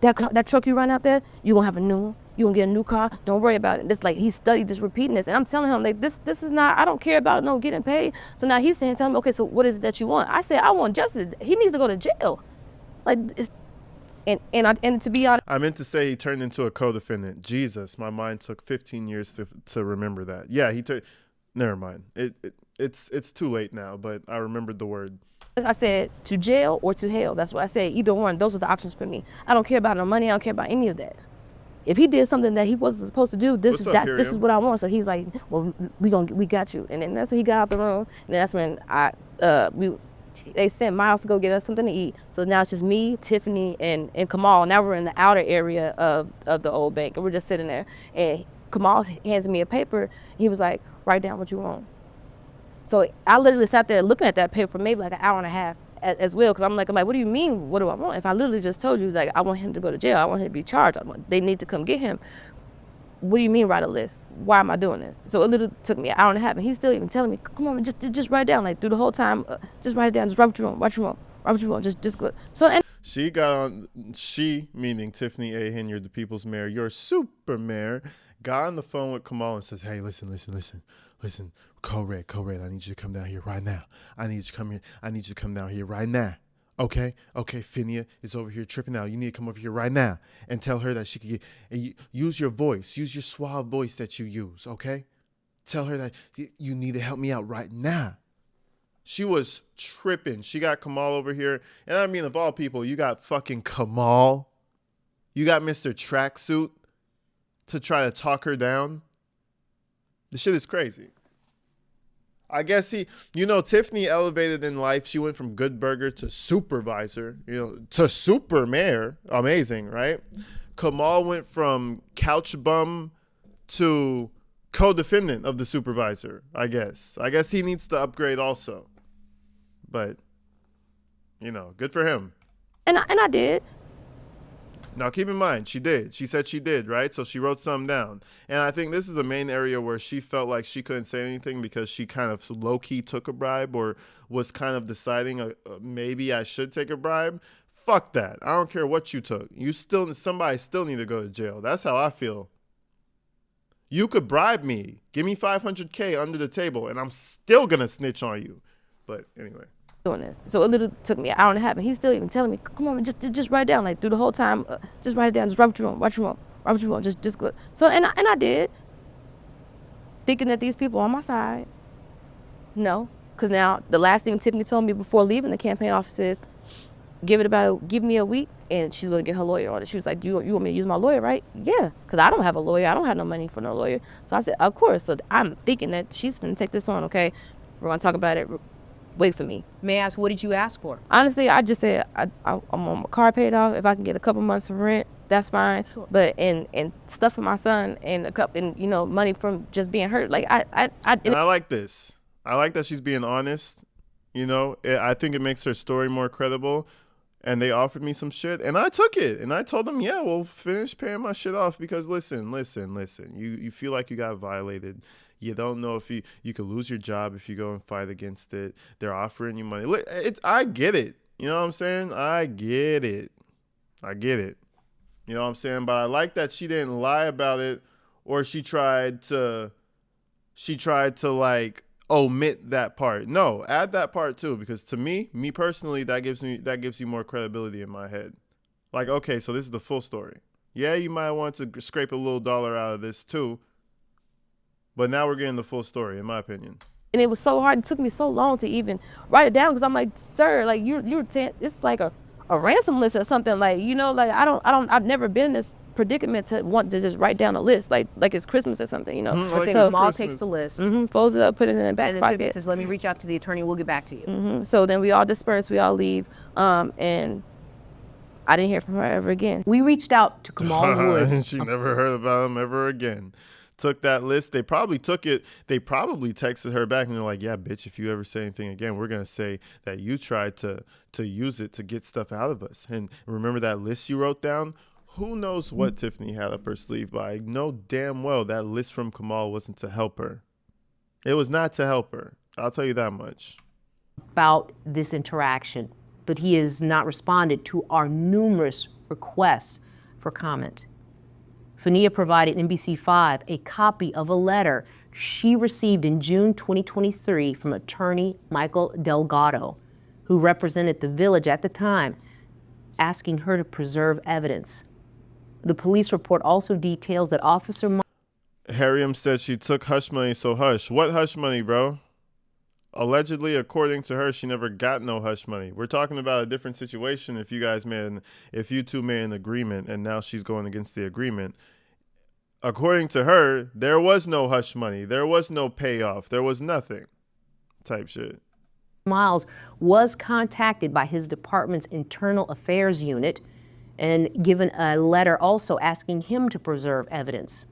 That truck you run out there, you gonna have a new one. You gonna get a new car? Don't worry about it. This like he studied just repeating this, and I'm telling him like this is not. I don't care about no getting paid. So now he's saying, tell me, okay, so what is it that you want? I said I want justice. He needs to go to jail. Like, and to be honest, I meant to say he turned into a co-defendant. Jesus, my mind took 15 years to remember that. Yeah, he turned. Never mind. It's too late now, but I remembered the word. I said to jail or to hell. That's what I said. Either one. Those are the options for me. I don't care about no money. I don't care about any of that. If he did something that he wasn't supposed to do, this is what I want. So he's like, well, we got you. And then that's when he got out the room. And that's when they sent Miles to go get us something to eat. So now it's just me, Tiffany, and Kamal. Now we're in the outer area of the old bank, and we're just sitting there. And Kamal hands me a paper. He was like, write down what you want. So I literally sat there looking at that paper for maybe like an hour and a half as well, because I'm like, what do you mean? What do I want? If I literally just told you, like, I want him to go to jail, I want him to be charged, they need to come get him. What do you mean write a list? Why am I doing this? So it literally took me an hour and a half, and he's still even telling me, come on, just write it down, like through the whole time, just write it down, just write what you want, just go. So and she got on, she meaning Tiffany A. Henyard, the people's mayor, your super mayor, got on the phone with Kamal and says, hey, listen, Code Red, I need you to come down here right now. I need you to come down here right now. Okay, Fenia is over here tripping out. You need to come over here right now and tell her that she could use your voice, use your suave voice that you use, okay? Tell her that you need to help me out right now. She was tripping. She got Kamal over here. And I mean, of all people, you got fucking Kamal. You got Mr. Tracksuit to try to talk her down. The shit is crazy. I guess Tiffany elevated in life. She went from good burger to supervisor, to super mayor. Amazing, right? Kamal went from couch bum to co-defendant of the supervisor, I guess. I guess he needs to upgrade also. But, good for him. And I did. Now, keep in mind, she did. She said she did, right? So she wrote something down. And I think this is the main area where she felt like she couldn't say anything because she kind of low-key took a bribe or was kind of deciding maybe I should take a bribe. Fuck that. I don't care what you took. Somebody still need to go to jail. That's how I feel. You could bribe me. Give me $500K under the table, and I'm still going to snitch on you. But anyway. Doing this. So it literally took me an hour and a half, and he's still even telling me, come on, just write it down, like through the whole time, just write it down, just write what you want, just go. So, and I did, thinking that these people on my side. No, because now the last thing Tiffany told me before leaving the campaign office is, give me a week, and she's going to get her lawyer on it. She was like, you want me to use my lawyer, right? Yeah, because I don't have a lawyer. I don't have no money for no lawyer. So I said, of course. So I'm thinking that she's going to take this on, okay? We're going to talk about it. Wait for me. May I ask, what did you ask for? Honestly, I just said I'm on my car paid off. If I can get a couple months of rent, that's fine. Sure. But and stuff for my son and money from just being hurt. Like And I like this. I like that she's being honest. I think it makes her story more credible. And they offered me some shit, and I took it. And I told them, yeah, well, finish paying my shit off because listen. You feel like you got violated. You don't know if you could lose your job if you go and fight against it. They're offering you money. I get it. You know what I'm saying? I get it. You know what I'm saying? But I like that she didn't lie about it, or she tried to like omit that part. No, add that part too, because to me personally, that gives you more credibility in my head. Like, okay, so this is the full story. Yeah, you might want to scrape a little dollar out of this too. But now we're getting the full story, in my opinion. And it was so hard. It took me so long to even write it down because I'm like, sir, like it's like a ransom list or something. Like, I've never been in this predicament to want to just write down a list like it's Christmas or something, But then Jamal takes the list. Folds it up, put it in the back pocket. And says, let me reach out to the attorney. We'll get back to you. So then we all disperse. We all leave. And I didn't hear from her ever again. We reached out to Kamal Woods. She never heard about him ever again. Took that list. They probably took it. They probably texted her back and they're like, yeah, bitch, if you ever say anything again, we're going to say that you tried to use it to get stuff out of us. And remember that list you wrote down? Who knows what Tiffany had up her sleeve, but I know damn well that list from Kamal wasn't to help her. It was not to help her. I'll tell you that much. About this interaction, but he has not responded to our numerous requests for comment. Fenia provided NBC5 a copy of a letter she received in June 2023 from attorney Michael Delgado, who represented the village at the time, asking her to preserve evidence. The police report also details that Officer Harriam said she took hush money, so hush. What hush money, bro? Allegedly, according to her, she never got no hush money. We're talking about a different situation if you two made an agreement and now she's going against the agreement. According to her, there was no hush money. There was no payoff. There was nothing type shit. Miles was contacted by his department's internal affairs unit and given a letter also asking him to preserve evidence.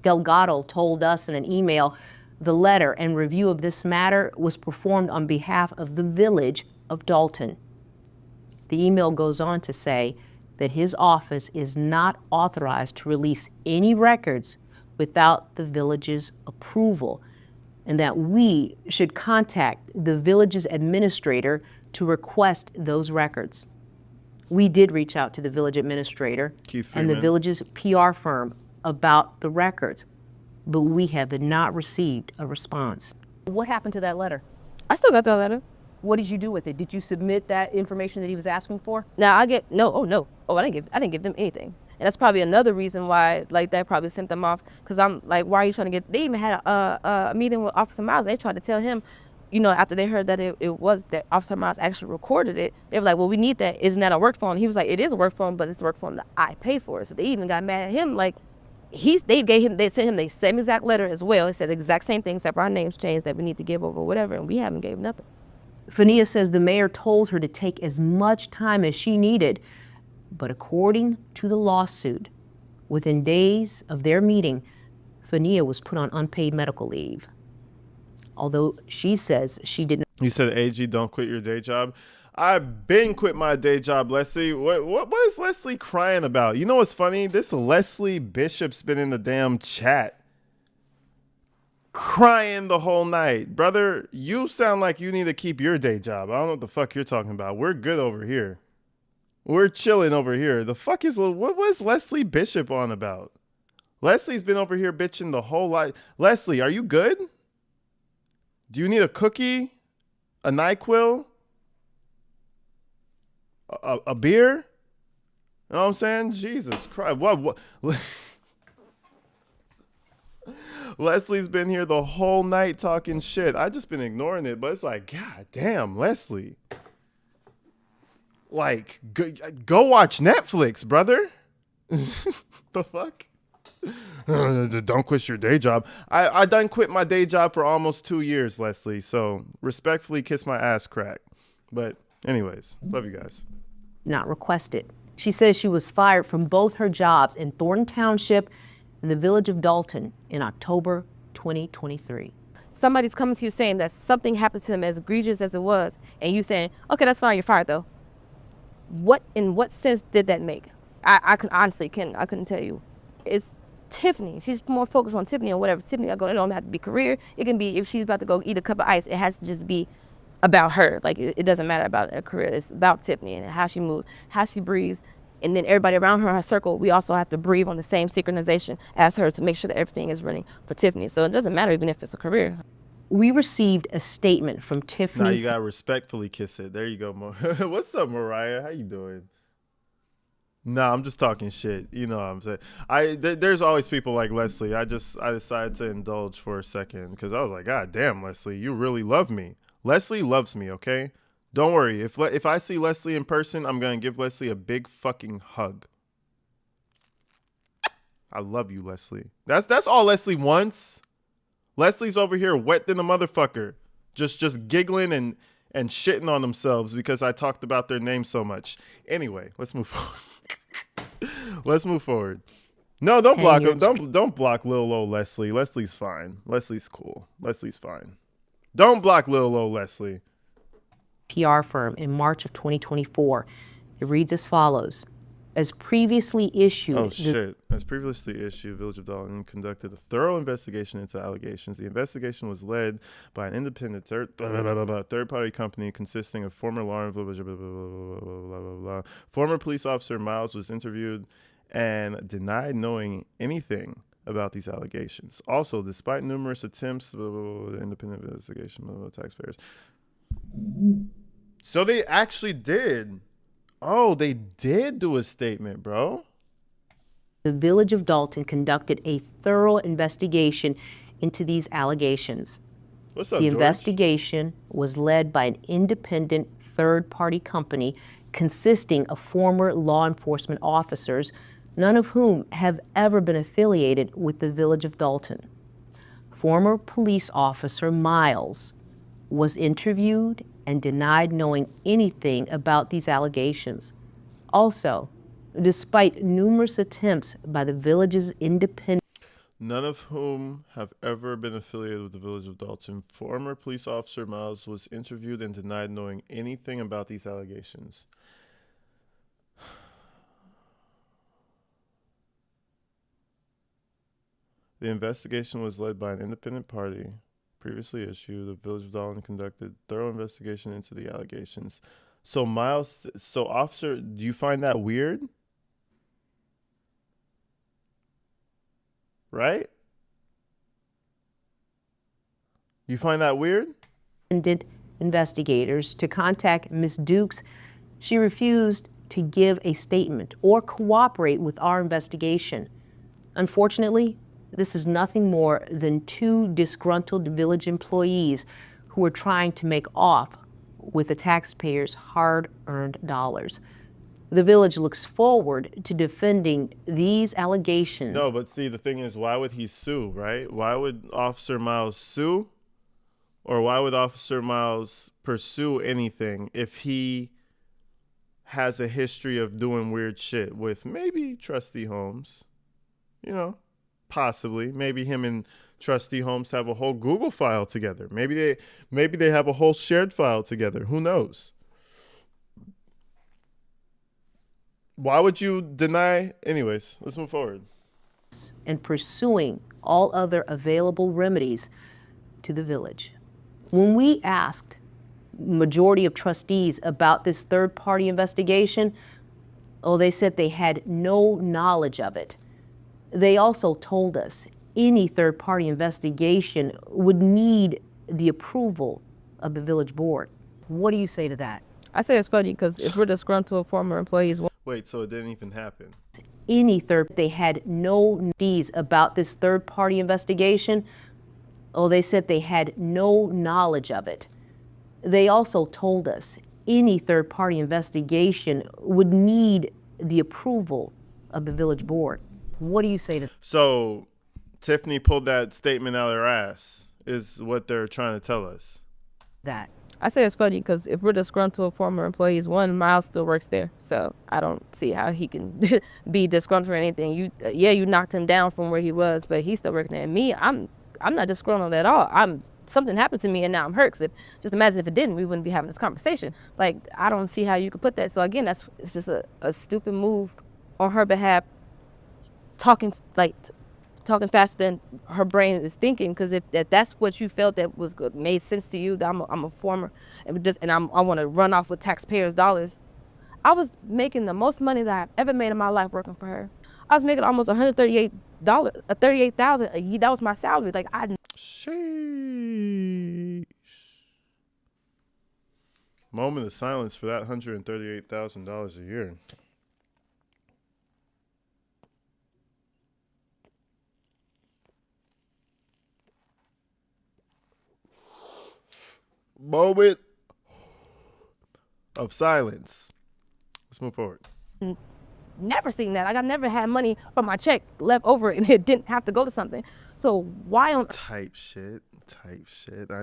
Delgado told us in an email the letter and review of this matter was performed on behalf of the village of Dalton. The email goes on to say that his office is not authorized to release any records without the village's approval, and that we should contact the village's administrator to request those records. We did reach out to the village administrator and the village's PR firm about the records, but we have not received a response. What happened to that letter? I still got that letter. What did you do with it? Did you submit that information that he was asking for? Now I didn't give them anything. And that's probably another reason why, like, that probably sent them off. Because I'm like, why are you trying to get? They even had a meeting with Officer Miles. They tried to tell him, after they heard that it was that Officer Miles actually recorded it. They were like, well, we need that. Isn't that a work phone? He was like, it is a work phone, but it's a work phone that I pay for. So they even got mad at him. Like, they sent him the same exact letter as well. It said the exact same thing, except for our names changed that we need to give over whatever, and we haven't gave nothing. Fenia says the mayor told her to take as much time as she needed, but according to the lawsuit, within days of their meeting, Fenia was put on unpaid medical leave. Although she says she didn't. You said, AG, don't quit your day job. I've been quit my day job, Leslie. What is Leslie crying about? You know what's funny? This Leslie Bishop's been in the damn chat crying the whole night. Brother, you sound like you need to keep your day job. I don't know what the fuck you're talking about. We're good over here. We're chilling over here. The fuck is, what was Leslie Bishop on about? Leslie's been over here bitching the whole lot. Leslie, are you good? Do you need a cookie? A NyQuil? A beer? You know what I'm saying? Jesus Christ. What? Leslie's been here the whole night talking shit. I just been ignoring it, but it's like, God damn, Leslie. Like, go watch Netflix, brother. The fuck? Don't quit your day job. I done quit my day job for almost 2 years, Leslie. So respectfully kiss my ass crack. But anyways, love you guys. Not requested. She says she was fired from both her jobs in Thornton Township and the village of Dalton in October 2023. Somebody's coming to you saying that something happened to them as egregious as it was, and you saying, okay, that's fine, you're fired though. In what sense did that make? I couldn't tell you. It's Tiffany. She's more focused on Tiffany and whatever Tiffany got going. It don't have to be career. It can be if she's about to go eat a cup of ice, it has to just be about her. Like it doesn't matter about her career. It's about Tiffany and how she moves, how she breathes. And then everybody around her circle, we also have to breathe on the same synchronization as her to make sure that everything is running for Tiffany. So it doesn't matter even if it's a career. We received a statement from Tiffany. Now you gotta respectfully kiss it. There you go, What's up, Mariah? How you doing? No, I'm just talking shit. You know what I'm saying? There's always people like Leslie. I decided to indulge for a second because I was like, God damn, Leslie, you really love me. Leslie loves me, okay? Don't worry. If I see Leslie in person, I'm gonna give Leslie a big fucking hug. I love you, Leslie. That's all Leslie wants. Leslie's over here wet than a motherfucker, just giggling and shitting on themselves because I talked about their name so much. Anyway, let's move forward. Let's move forward. No, don't block him. Don't block Lil Ol Leslie. Leslie's fine. Leslie's cool. Leslie's fine. Don't block Lil Ol Leslie. PR firm in March of 2024. It reads as follows. As previously issued. Oh, shit. As previously issued, Village of Dalton conducted a thorough investigation into allegations. The investigation was led by an independent third-party company consisting of former law enforcement. Former police officer Miles was interviewed and denied knowing anything about these allegations. Also, despite numerous attempts, independent investigation, taxpayers. So they actually did. Oh, they did do a statement, bro. The Village of Dalton conducted a thorough investigation into these allegations. What's up, The George? investigation was led by an independent third-party company consisting of former law enforcement officers, none of whom have ever been affiliated with the Village of Dalton. Former police officer Miles was interviewed and denied knowing anything about these allegations. Also, despite numerous attempts by the village's independent... None of whom have ever been affiliated with the Village of Dalton. Former police officer Miles was interviewed and denied knowing anything about these allegations. The investigation was led by an independent party. Previously issued, the Village of Dalton conducted thorough investigation into the allegations. So officer, do you find that weird? Right? You find that weird? Investigators to contact Ms. Dukes. She refused to give a statement or cooperate with our investigation. Unfortunately, this is nothing more than two disgruntled village employees who are trying to make off with the taxpayers' hard-earned dollars. The village looks forward to defending these allegations. No, but see, the thing is, why would he sue, right? Why would Officer Miles sue? Or why would Officer Miles pursue anything if he has a history of doing weird shit with maybe Trustee Holmes? You know? Possibly. Maybe him and Trustee Holmes have a whole Google file together. Maybe they have a whole shared file together. Who knows? Why would you deny? Anyways, let's move forward. And pursuing all other available remedies to the village. When we asked majority of trustees about this third-party investigation, they said they had no knowledge of it. They also told us any third-party investigation would need the approval of the village board. What do you say to that? I say it's funny because if we're disgruntled former employees. Wait, so it didn't even happen? They had no knowledge about this third-party investigation. They said they had no knowledge of it. They also told us any third-party investigation would need the approval of the village board. What do you say to that? So Tiffany pulled that statement out of her ass, is what they're trying to tell us. That. I say it's funny because if we're disgruntled former employees, one, Miles still works there, so I don't see how he can be disgruntled or anything. You knocked him down from where he was, but he's still working there. And me, I'm not disgruntled at all. Something happened to me and now I'm hurt. Just imagine if it didn't, we wouldn't be having this conversation. Like, I don't see how you could put that. So again, it's just a stupid move on her behalf, talking faster than her brain is thinking. Because if that's what you felt that was good, made sense to you, that I'm a former, and I want to run off with taxpayers' dollars. I was making the most money that I've ever made in my life working for her. I was making almost $138,000 a year. That was my salary. Like, Sheesh. Moment of silence for that $138,000 a year. Moment of silence. Let's move forward. Never seen that. Like, I never had money from my check left over and it didn't have to go to something. So why on type shit. I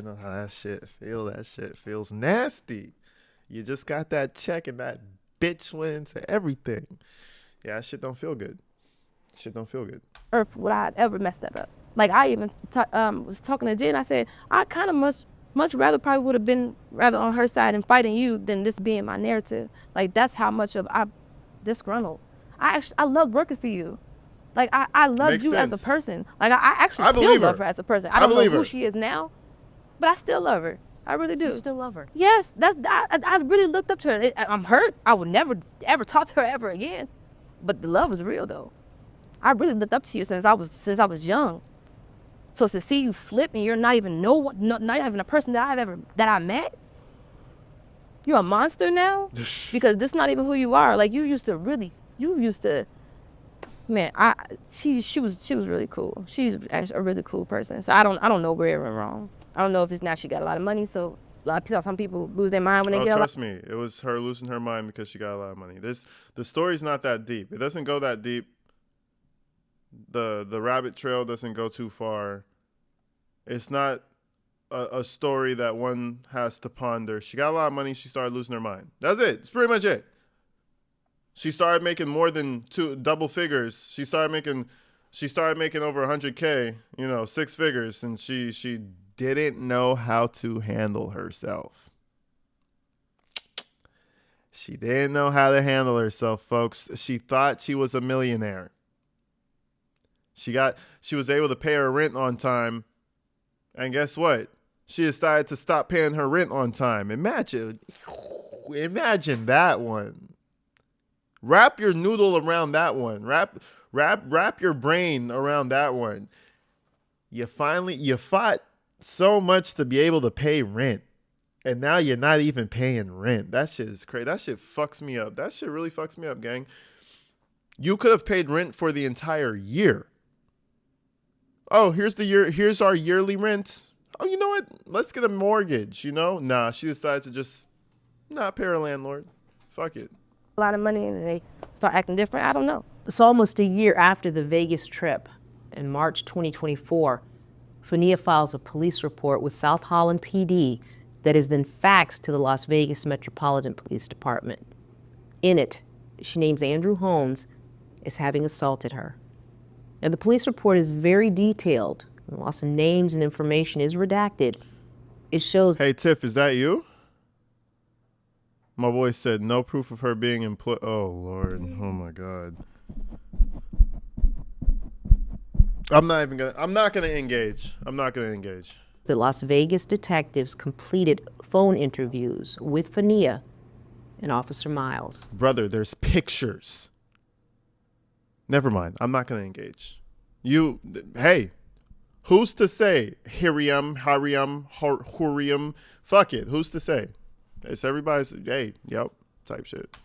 know how that shit feel. That shit feels nasty. You just got that check and that bitch went into everything. Yeah, that shit don't feel good. Earth would I ever mess that up? Like, I even was talking to Jen. I said I kind of much rather probably would have been rather on her side and fighting you than this being my narrative. Like, that's how much of I disgruntled. I loved working for you. Like, I loved you as a person. Like, I actually still love her as a person. I don't know who she is now, but I still love her. I really do. You still love her? Yes, I really looked up to her. I'm hurt. I would never ever talk to her ever again. But the love is real though. I really looked up to you since I was young. So to see you flip and you're not even not even a person that I met. You're a monster now because this is not even who you are. Like, you used to. Man, she was really cool. She's actually a really cool person. So I don't know where it went wrong. I don't know if it's now she got a lot of money. So some people lose their mind when they get. Trust me, it was her losing her mind because she got a lot of money. The story's not that deep. It doesn't go that deep. The rabbit trail doesn't go too far. It's not a story that one has to ponder. She got a lot of money. She started losing her mind. That's it. It's pretty much it. She started making more than double figures. She started making over 100K, 6 figures, and she didn't know how to handle herself. She didn't know how to handle herself, folks. She thought she was a millionaire. She was able to pay her rent on time, and guess what? She decided to stop paying her rent on time. Imagine that one. Wrap your noodle around that one. Wrap your brain around that one. You fought so much to be able to pay rent, and now you're not even paying rent. That shit is crazy. That shit fucks me up. That shit really fucks me up, gang. You could have paid rent for the entire year. Oh, here's our yearly rent. Oh, you know what? Let's get a mortgage, Nah, she decided to just not pay her landlord. Fuck it. A lot of money and they start acting different. I don't know. It's almost a year after the Vegas trip. In March 2024, Fenia files a police report with South Holland PD that is then faxed to the Las Vegas Metropolitan Police Department. In it, she names Andrew Holmes as having assaulted her. And the police report is very detailed. Lots of names and information is redacted. It shows... Hey, Tiff, is that you? My boy said no proof of her being employed. Oh, Lord. Oh, my God. I'm not going to engage. The Las Vegas detectives completed phone interviews with Fenia and Officer Miles. Brother, there's pictures. Never mind. I'm not going to engage. Hey, who's to say? Hiriam, Huriam. Fuck it. Who's to say? It's everybody's, hey, yep, type shit.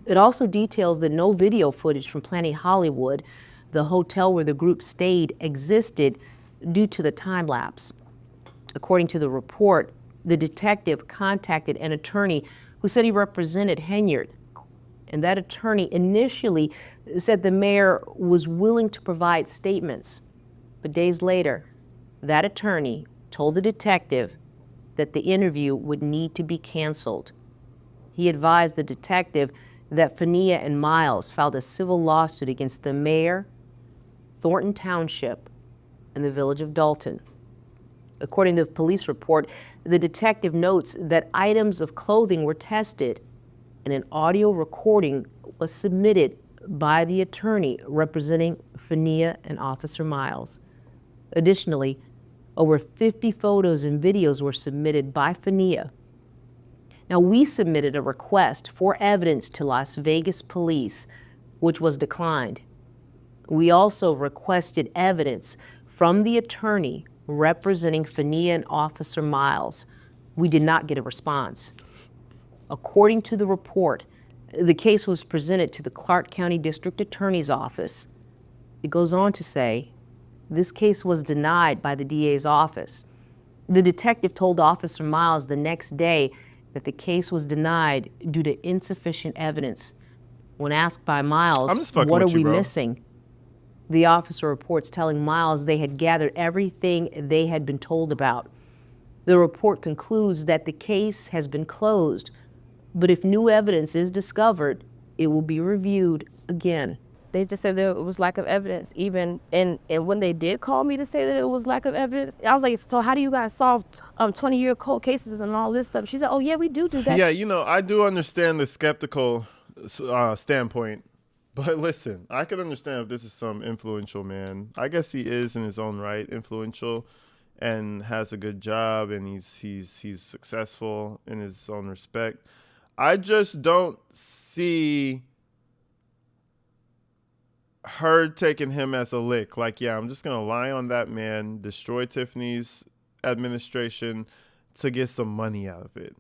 It also details that no video footage from Planet Hollywood, the hotel where the group stayed, existed due to the time lapse. According to the report, the detective contacted an attorney who said he represented Henyard. And that attorney initially said the mayor was willing to provide statements. But days later, that attorney told the detective that the interview would need to be canceled. He advised the detective that Fenia and Miles filed a civil lawsuit against the mayor, Thornton Township, and the village of Dalton. According to the police report, the detective notes that items of clothing were tested and an audio recording was submitted by the attorney representing Fenia and Officer Miles. Additionally, over 50 photos and videos were submitted by Fenia. Now, we submitted a request for evidence to Las Vegas police, which was declined. We also requested evidence from the attorney representing Fenia and Officer Miles. We did not get a response. According to the report, the case was presented to the Clark County District Attorney's Office. It goes on to say, this case was denied by the DA's office. The detective told Officer Miles the next day that the case was denied due to insufficient evidence. When asked by Miles, what are we missing? The officer reports telling Miles they had gathered everything they had been told about. The report concludes that the case has been closed, but if new evidence is discovered, it will be reviewed again. They just said there was lack of evidence, even, and when they did call me to say that it was lack of evidence, I was like, so how do you guys solve 20-year cold cases and all this stuff? She said, oh yeah, we do that. Yeah, I do understand the skeptical standpoint, but listen, I could understand if this is some influential man. I guess he is in his own right influential and has a good job and he's successful in his own respect. I just don't see her taking him as a lick. Like, yeah, I'm just going to lie on that man, destroy Tiffany's administration to get some money out of it.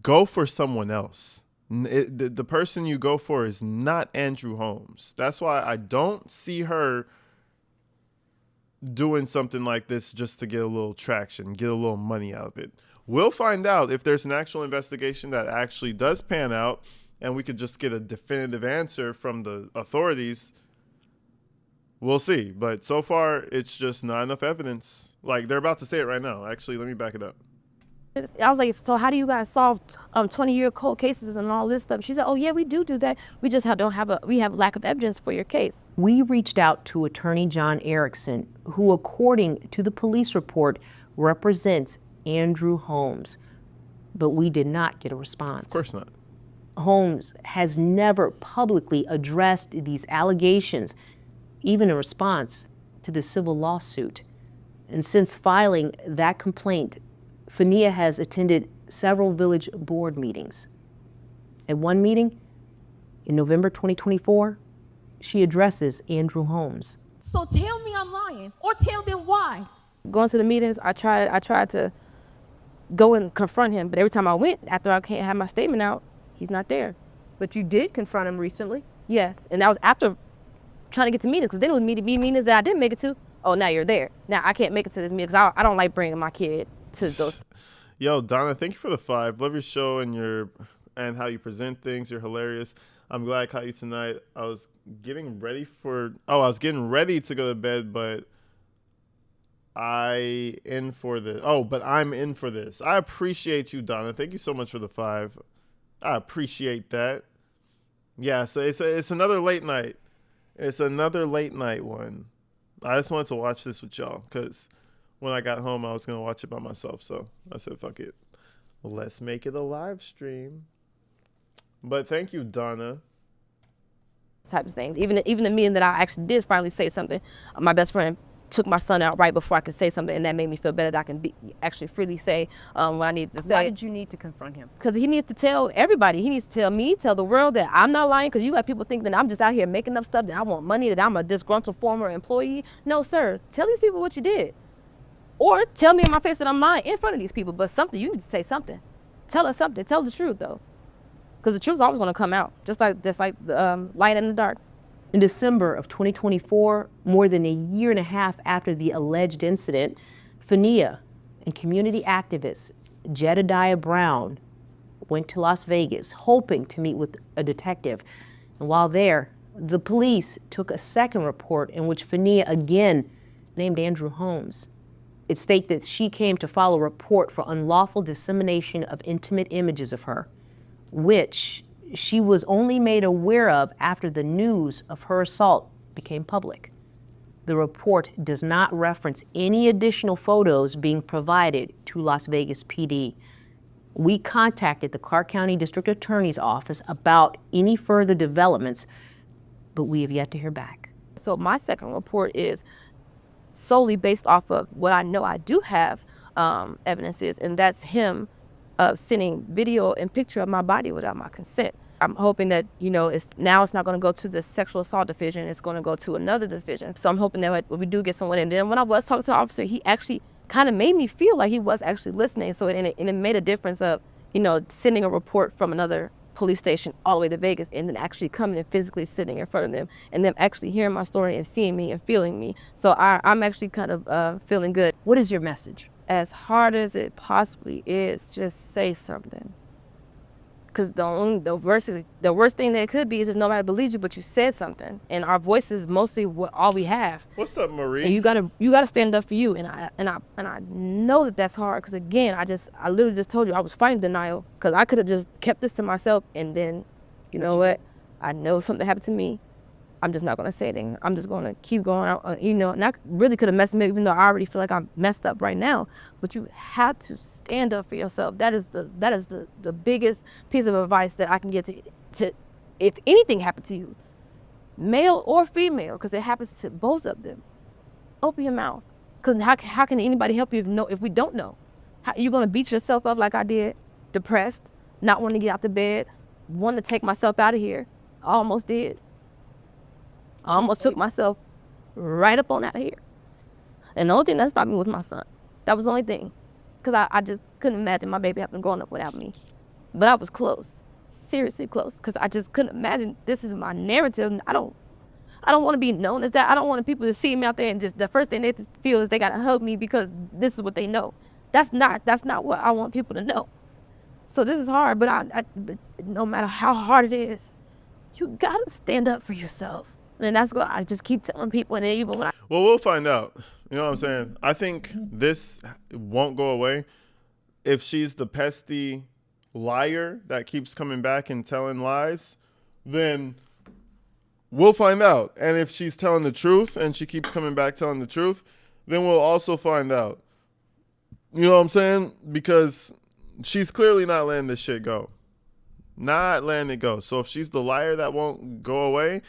Go for someone else. The person you go for is not Andrew Holmes. That's why I don't see her doing something like this just to get a little traction, get a little money out of it. We'll find out if there's an actual investigation that actually does pan out and we could just get a definitive answer from the authorities. We'll see. But so far, it's just not enough evidence. Like, they're about to say it right now. Actually, let me back it up. I was like, so how do you guys solve 20-year cold cases and all this stuff? She said, oh yeah, we do that. We just we have lack of evidence for your case. We reached out to attorney John Erickson, who, according to the police report, represents Andrew Holmes, but we did not get a response. Of course not. Holmes has never publicly addressed these allegations, even in response to the civil lawsuit. And since filing that complaint, Fenia has attended several village board meetings. At one meeting, in November 2024, she addresses Andrew Holmes. So tell me I'm lying, or tell them why. Going to the meetings, I tried to go and confront him, but every time I went, after I can't have my statement out, he's not there. But you did confront him recently? Yes, and that was after trying to get to meetings, because then it was meetings that I didn't make it to. Oh, now you're there. Now I can't make it to this meeting because I don't like bringing my kid to those. Yo, Donna, thank you for the 5. Love your show and how you present things. You're hilarious. I'm glad I caught you tonight. I was getting ready to go to bed, but I'm in for this. I appreciate you, Donna. Thank you so much for the 5. I appreciate that. Yeah, so it's another late night. It's another late night one. I just wanted to watch this with y'all because when I got home, I was going to watch it by myself. So I said, fuck it. Let's make it a live stream. But thank you, Donna. Type of things. Even the meeting that I actually did finally say something, my best friend took my son out right before I could say something, and that made me feel better that I can actually freely say what I need to say. Why did you need to confront him? Because he needs to tell everybody. He needs to tell me, tell the world that I'm not lying, because you got people think that I'm just out here making up stuff, that I want money, that I'm a disgruntled former employee. No, sir. Tell these people what you did. Or tell me in my face that I'm lying in front of these people, but something, you need to say something. Tell us something. Tell the truth, though. Because the truth's always going to come out, just like the light in the dark. In December of 2024, more than a year and a half after the alleged incident, Fenia and community activist Jedediah Brown went to Las Vegas hoping to meet with a detective. And while there, the police took a second report in which Fenia again named Andrew Holmes. It states that she came to file a report for unlawful dissemination of intimate images of her, which she was only made aware of after the news of her assault became public. The report does not reference any additional photos being provided to Las Vegas PD. We contacted the Clark County District Attorney's Office about any further developments, but we have yet to hear back. So my second report is solely based off of what I know I do have evidence is, and that's him sending video and picture of my body without my consent. I'm hoping that, it's not going to go to the sexual assault division. It's going to go to another division. So I'm hoping that we do get someone. And then when I was talking to the officer, he actually kind of made me feel like he was actually listening. So it made a difference of, sending a report from another police station all the way to Vegas and then actually coming and physically sitting in front of them and them actually hearing my story and seeing me and feeling me. So I'm actually kind of feeling good. What is your message? As hard as it possibly is, just say something. Because the worst thing that it could be is nobody believes you, but you said something, and our voice is mostly all we have. What's up, Marie? And you gotta stand up for you, and I know that that's hard. Because again, I literally just told you I was fighting denial, because I could have just kept this to myself, and then, you know what? I know something happened to me. I'm just not gonna say anything. I'm just gonna keep going out, and I really could have messed me up, even though I already feel like I'm messed up right now. But you have to stand up for yourself. That is the biggest piece of advice that I can get to if anything happened to you, male or female, because it happens to both of them. Open your mouth, because how can anybody help you if we don't know? How you gonna beat yourself up like I did, depressed, not wanting to get out of bed, wanting to take myself out of here? I almost did. I almost took myself right up on out of here. And the only thing that stopped me was my son. That was the only thing. Because I just couldn't imagine my baby having grown up without me. But I was close, seriously close, because I just couldn't imagine this is my narrative. I don't want to be known as that. I don't want people to see me out there and just the first thing they feel is they got to hug me because this is what they know. That's not what I want people to know. So this is hard, but but no matter how hard it is, you got to stand up for yourself. And that's what I just keep telling people. And even when well, we'll find out. You know what I'm saying? I think this won't go away. If she's the pesky liar that keeps coming back and telling lies, then we'll find out. And if she's telling the truth and she keeps coming back telling the truth, then we'll also find out. You know what I'm saying? Because she's clearly not letting this shit go. Not letting it go. So if she's the liar that won't go away,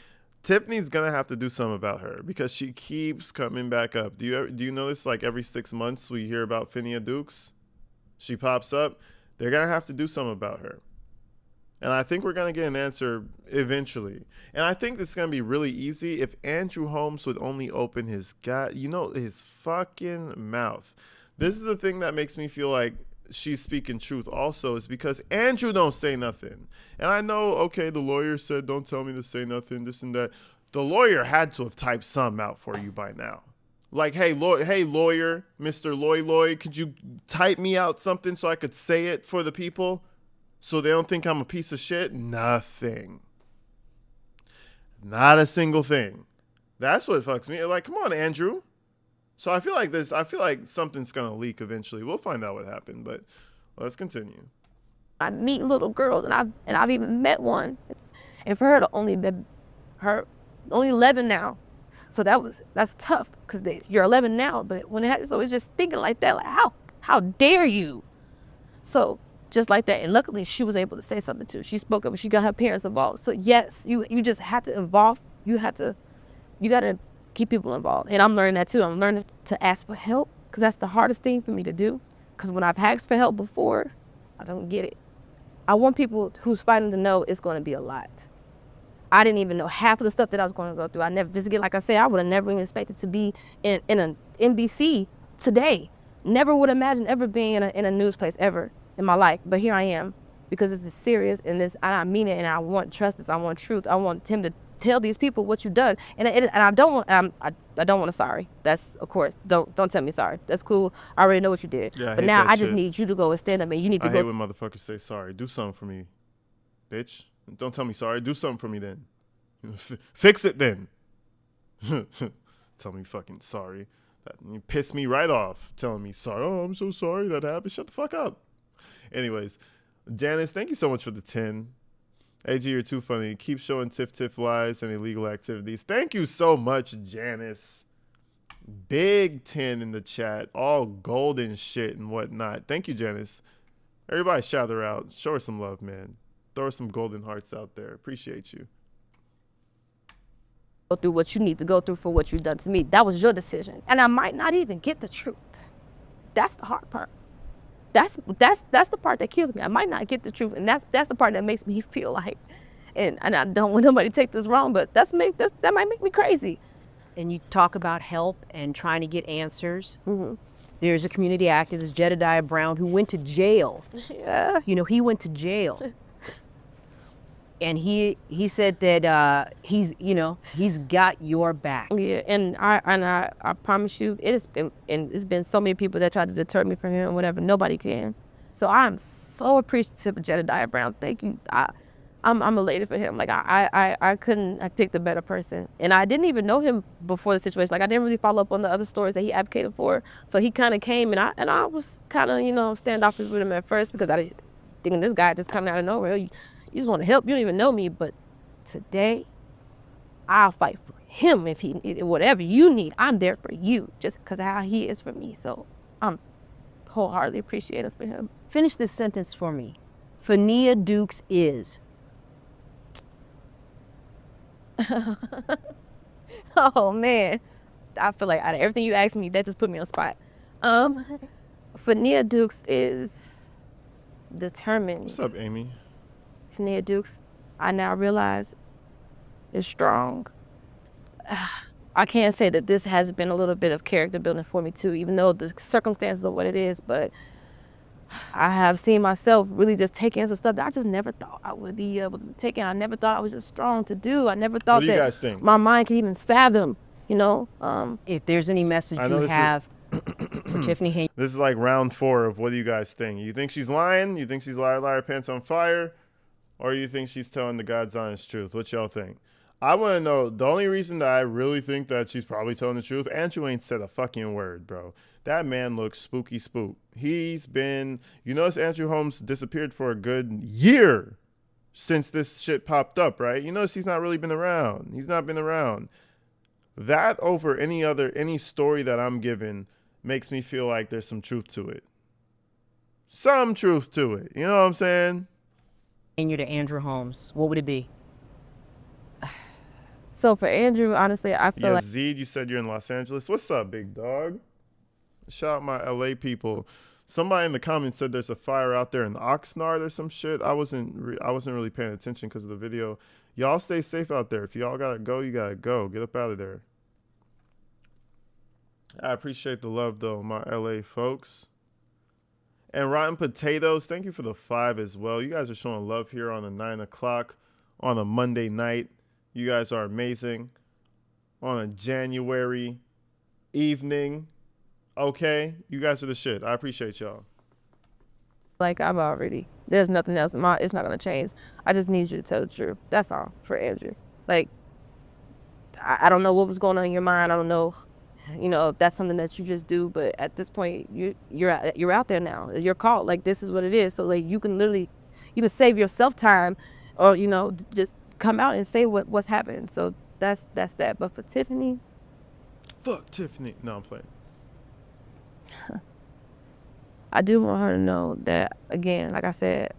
Tiffany's gonna have to do something about her because she keeps coming back up. Do you notice like every 6 months we hear about Fenia Dukes? She pops up. They're gonna have to do something about her. And I think we're gonna get an answer eventually. And I think this is gonna be really easy if Andrew Holmes would only open his his fucking mouth. This is the thing that makes me feel like she's speaking truth also, is because Andrew don't say nothing. And I know, okay, the lawyer said don't tell me to say nothing, this and that. The lawyer had to have typed something out for you by now. Like, hey lawyer, Mr. Loy, could you type me out something so I could say it for the people so they don't think I'm a piece of shit? Nothing. Not a single thing. That's what fucks me. Like, come on, Andrew. So I feel like something's gonna leak eventually. We'll find out what happened, but let's continue. I meet little girls, and I've even met one, and for her to only 11 now, So that's tough because you're 11 now, but when it happened, so it's just thinking like that, like how dare you? So just like that, and luckily she was able to say something too. She spoke up, she got her parents involved. So yes, you just had to involve, you got to keep people involved. And I'm learning that too. I'm learning to ask for help because that's the hardest thing for me to do. Because when I've asked for help before, I don't get it. I want people who's fighting to know it's going to be a lot. I didn't even know half of the stuff that I was going to go through. I never, just again, like I said, I would have never even expected to be in an NBC today. Never would imagine ever being in a news place ever in my life. But here I am because this is serious and I mean it, and I want justice. I want truth. I want him to tell these people what you've done. And I don't want, I don't want a sorry. That's, of course, don't tell me sorry. That's cool. I already know what you did. Yeah, but now I just need you to go and stand up and you need to go. I hate when motherfuckers say sorry. Do something for me, bitch. Don't tell me sorry. Do something for me then. Fix it then. Tell me fucking sorry. You piss me right off telling me sorry. Oh, I'm so sorry that happened. Shut the fuck up. Anyways, Janice, thank you so much for the 10. AG, you're too funny. Keep showing Tiff lies and illegal activities. Thank you so much, Janice. Big 10 in the chat. All golden shit and whatnot. Thank you, Janice. Everybody shout her out. Show her some love, man. Throw her some golden hearts out there. Appreciate you. Go through what you need to go through for what you've done to me. That was your decision. And I might not even get the truth. That's the hard part. That's the part that kills me. I might not get the truth, and that's the part that makes me feel like, and I don't want nobody to take this wrong, but that might make me crazy. And you talk about help and trying to get answers. Mm-hmm. There's a community activist, Jedediah Brown, who went to jail. Yeah. You know, he went to jail. And he said that he's got your back. Yeah, and I promise you, it's been so many people that tried to deter me from him or whatever. Nobody can. So I'm so appreciative of Jedediah Brown. Thank you. I'm elated for him. Like I couldn't have picked a better person. And I didn't even know him before the situation. Like I didn't really follow up on the other stories that he advocated for. So he kind of came and I was kind of standoffish with him at first because I didn't think this guy just coming out of nowhere. You just want to help. You don't even know me. But today, I'll fight for him if whatever you need. I'm there for you just because of how he is for me. So I'm wholeheartedly appreciative for him. Finish this sentence for me. Fenia Dukes is. Oh, man. I feel like out of everything you asked me, that just put me on the spot. Fenia Dukes is determined. What's up, Amy? Fenia Dukes, I now realize, is strong. I can't say that this has been a little bit of character building for me too, even though the circumstances of what it is, but I have seen myself really just taking some stuff that I just never thought I would be able to take in. I never thought I was just strong to do. I never thought that my mind could even fathom, If there's any message you have for Tiffany Henyard. This is like round 4 of what do you guys think? You think she's lying? You think she's liar, pants on fire? Or you think she's telling the God's honest truth? What y'all think? I want to know, the only reason that I really think that she's probably telling the truth, Andrew ain't said a fucking word, bro. That man looks spooky spook. He's been, you notice Andrew Holmes disappeared for a good year since this shit popped up, right? You notice he's not really been around. He's not been around. That over any story that I'm given makes me feel like there's some truth to it. Some truth to it. You know what I'm saying? Henyard to Andrew Holmes, what would it be? So for Andrew, honestly, I feel like... Yazid, you said you're in Los Angeles. What's up, big dog? Shout out my LA people. Somebody in the comments said there's a fire out there in Oxnard or some shit. I wasn't really paying attention because of the video. Y'all stay safe out there. If y'all gotta go, you gotta go. Get up out of there. I appreciate the love though, my LA folks. And Rotten Potatoes, thank you for the 5 as well. You guys are showing love here on a 9 o'clock on a Monday night. You guys are amazing. On a January evening. Okay? You guys are the shit. I appreciate y'all. Like there's nothing else. It's not going to change. I just need you to tell the truth. That's all for Andrew. Like, I don't know what was going on in your mind. I don't know, if that's something that you just do. But at this point, you're out there now. You're called. Like, this is what it is. So, like, you can save yourself time or, just come out and say what's happened. So that's that. But for Tiffany, fuck Tiffany. No, I'm playing. I do want her to know that, again, like I said,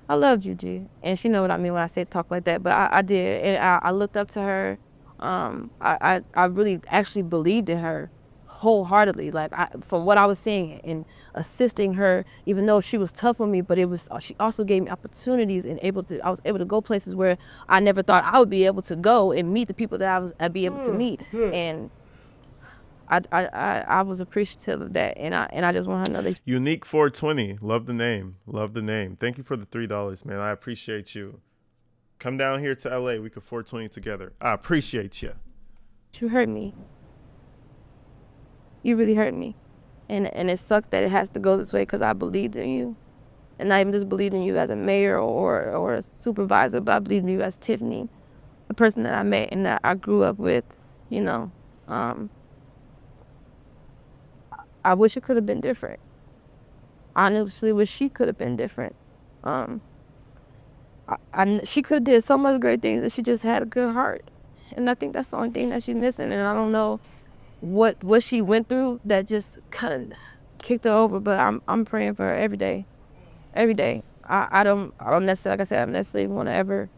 I loved you, G. And she know what I mean when I say talk like that, but I did. And I looked up to her. I really actually believed in her wholeheartedly. Like, from what I was seeing and assisting her, even though she was tough on me, but she also gave me opportunities and I was able to go places where I never thought I would be able to go and meet the people that I'd be able to meet. And I was appreciative of that, and I just want her to know that. Unique 420, love the name. Thank you for the $3, man. I appreciate you. Come down here to LA, we could 420 together. I appreciate you. You hurt me. You really hurt me, and it sucks that it has to go this way because I believed in you, and I even just believed in you as a mayor or a supervisor, but I believed in you as Tiffany, the person that I met and that I grew up with. You know. I wish it could have been different. I honestly wish she could have been different. She could have did so much great things, and she just had a good heart. And I think that's the only thing that she's missing. And I don't know what she went through that just kind of kicked her over. But I'm praying for her every day. Every day. I don't necessarily, like I said, I don't necessarily want to ever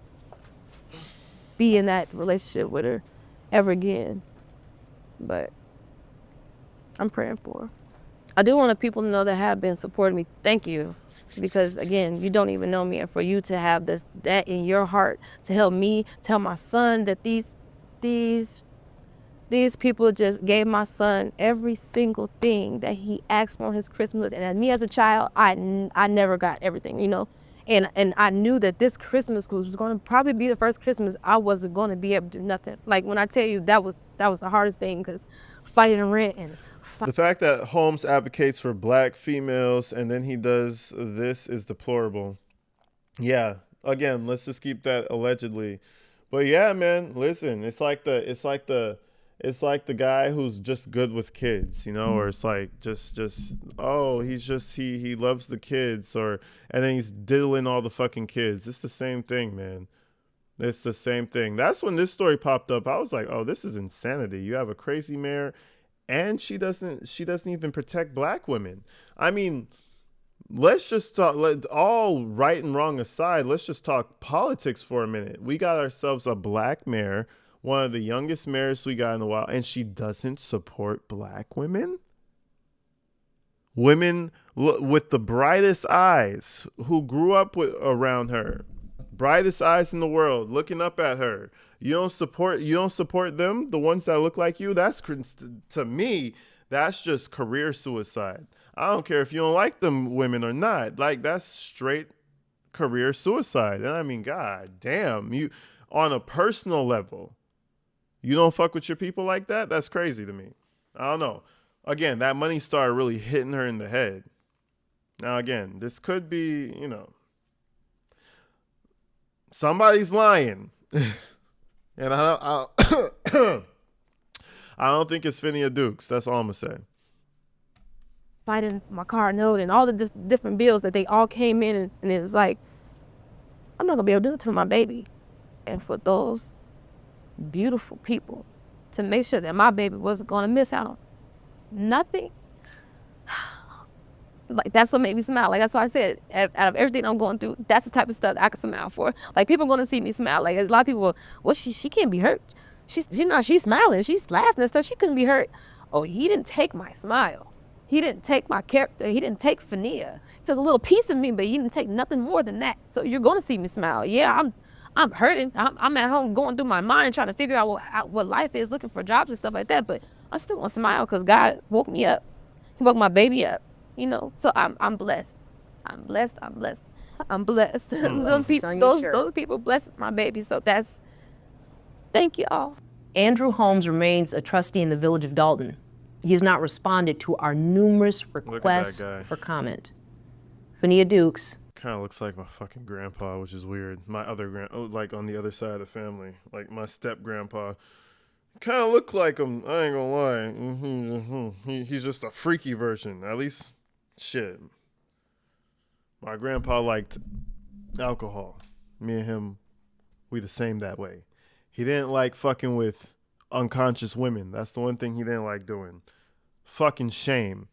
be in that relationship with her ever again. But I'm praying for her. I do want people to know that have been supporting me. Thank you. Because again, you don't even know me, and for you to have that in your heart to help me tell my son that these people just gave my son every single thing that he asked for on his Christmas. And me as a child, I never got everything, you know. And I knew that this Christmas was going to probably be the first Christmas I wasn't going to be able to do nothing. Like when I tell you that was the hardest thing, because fighting rent and the fact that Holmes advocates for black females and then he does this is deplorable. Yeah, again, let's just keep that allegedly. But yeah, man, listen, it's like the guy who's just good with kids, you know, or it's like he loves the kids, and then he's diddling all the fucking kids. It's the same thing, man. It's the same thing. That's when this story popped up. I was like, oh, this is insanity. You have a crazy mayor, and she doesn't even protect black women. I mean, let's just talk, all right and wrong aside, let's just talk politics for a minute. We got ourselves a black mayor, one of the youngest mayors we got in a while, and she doesn't support black women? Women with the brightest eyes who grew up around her. Brightest eyes in the world, looking up at her. You don't support them, the ones that look like you. To me, that's just career suicide. I don't care if you don't like them women or not. Like, that's straight career suicide. And I mean, god damn, you on a personal level, you don't fuck with your people like that? That's crazy to me. I don't know. Again, that money started really hitting her in the head. Now again, this could be, you know, somebody's lying. And I don't think it's Fenia Dukes. That's all I'm going to say. Fighting my car note and all the different bills that they all came in, and it was like, I'm not going to be able to do it to my baby. And for those beautiful people to make sure that my baby wasn't going to miss out on nothing. Like, that's what made me smile. Like, that's why I said, out of everything I'm going through, that's the type of stuff that I can smile for. Like, people are going to see me smile. Like, a lot of people, well, she can't be hurt. She's smiling, she's laughing and stuff. She couldn't be hurt. Oh, he didn't take my smile. He didn't take my character. He didn't take Fenia. He took a little piece of me, but he didn't take nothing more than that. So you're going to see me smile. Yeah, I'm hurting. I'm at home going through my mind trying to figure out what life is, looking for jobs and stuff like that. But I still want to smile because God woke me up. He woke my baby up. You know, so I'm blessed. I'm blessed. Those people blessed my baby. So thank you all. Andrew Holmes remains a trustee in the village of Dalton. He has not responded to our numerous requests for comment. Fenia Dukes. Kind of looks like my fucking grandpa, which is weird. My other like on the other side of the family, like my step grandpa. Kind of look like him. I ain't gonna lie. He's just a freaky version. At least. Shit. My grandpa liked alcohol. Me and him, we the same that way. He didn't like fucking with unconscious women. That's the one thing he didn't like doing. Fucking shame.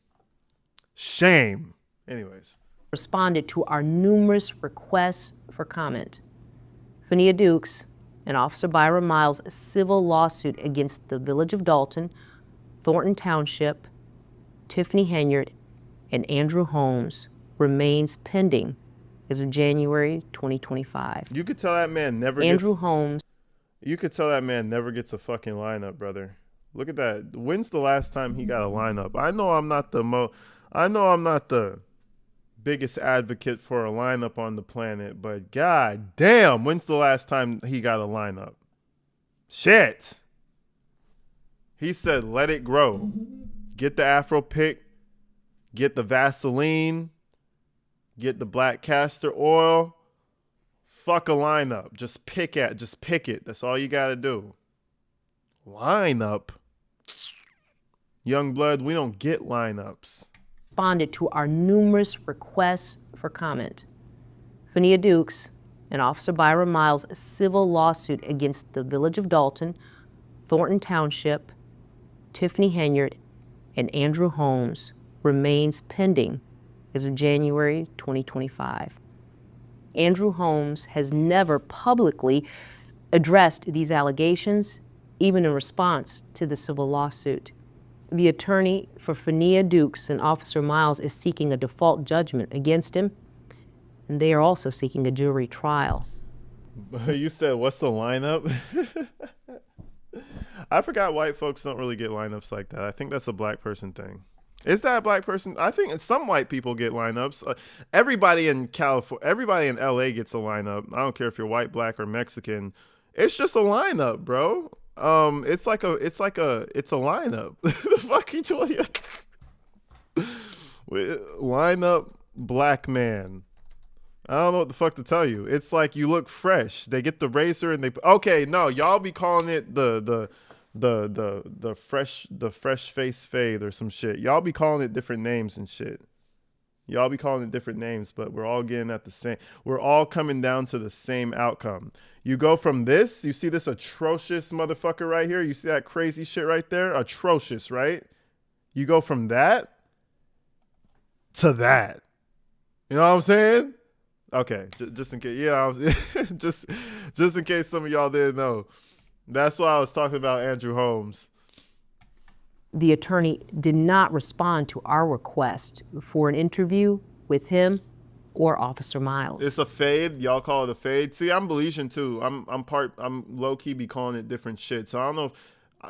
Shame. Anyways. Responded to our numerous requests for comment. Fenia Dukes and Officer Byron Miles' civil lawsuit against the Village of Dalton, Thornton Township, Tiffany Henyard, and Andrew Holmes remains pending as of January 2025. You could tell that man never Andrew Holmes. You could tell that man never gets a fucking lineup, brother. Look at that. When's the last time he got a lineup? I know I'm not the biggest advocate for a lineup on the planet, but god damn, when's the last time he got a lineup? Shit. He said, let it grow. Get the Afro pick, get the Vaseline, get the black castor oil. Fuck a lineup. Just pick it. That's all you gotta do. Lineup. Young blood, we don't get lineups. Responded to our numerous requests for comment. Fenia Dukes and Officer Byron Miles' civil lawsuit against the Village of Dalton, Thornton Township, Tiffany Henyard, and Andrew Holmes remains pending as of January 2025. Andrew Holmes has never publicly addressed these allegations, even in response to the civil lawsuit. The attorney for Fenia Dukes and Officer Miles is seeking a default judgment against him, and they are also seeking a jury trial. You said, what's the lineup? I forgot white folks don't really get lineups like that. I think that's a black person thing. Is that a black person? I think some white people get lineups. Everybody in California, everybody in LA gets a lineup. I don't care if you're white, black, or Mexican. It's just a lineup, bro. It's a lineup. The fuck each one line up black man. I don't know what the fuck to tell you. It's like you look fresh. They get the razor and okay, no, y'all be calling it the fresh face fade or some shit. Y'all be calling it different names and shit. Y'all be calling it different names, but we're all getting at the same. We're all coming down to the same outcome. You go from this, you see this atrocious motherfucker right here? You see that crazy shit right there? Atrocious, right? You go from that to that. You know what I'm saying? Okay, just in case. Yeah, I was just in case some of y'all didn't know. That's why I was talking about Andrew Holmes. The attorney did not respond to our request for an interview with him or Officer Miles. It's a fade. Y'all call it a fade. See, I'm Belizean too. I'm low key be calling it different shit. So I don't know if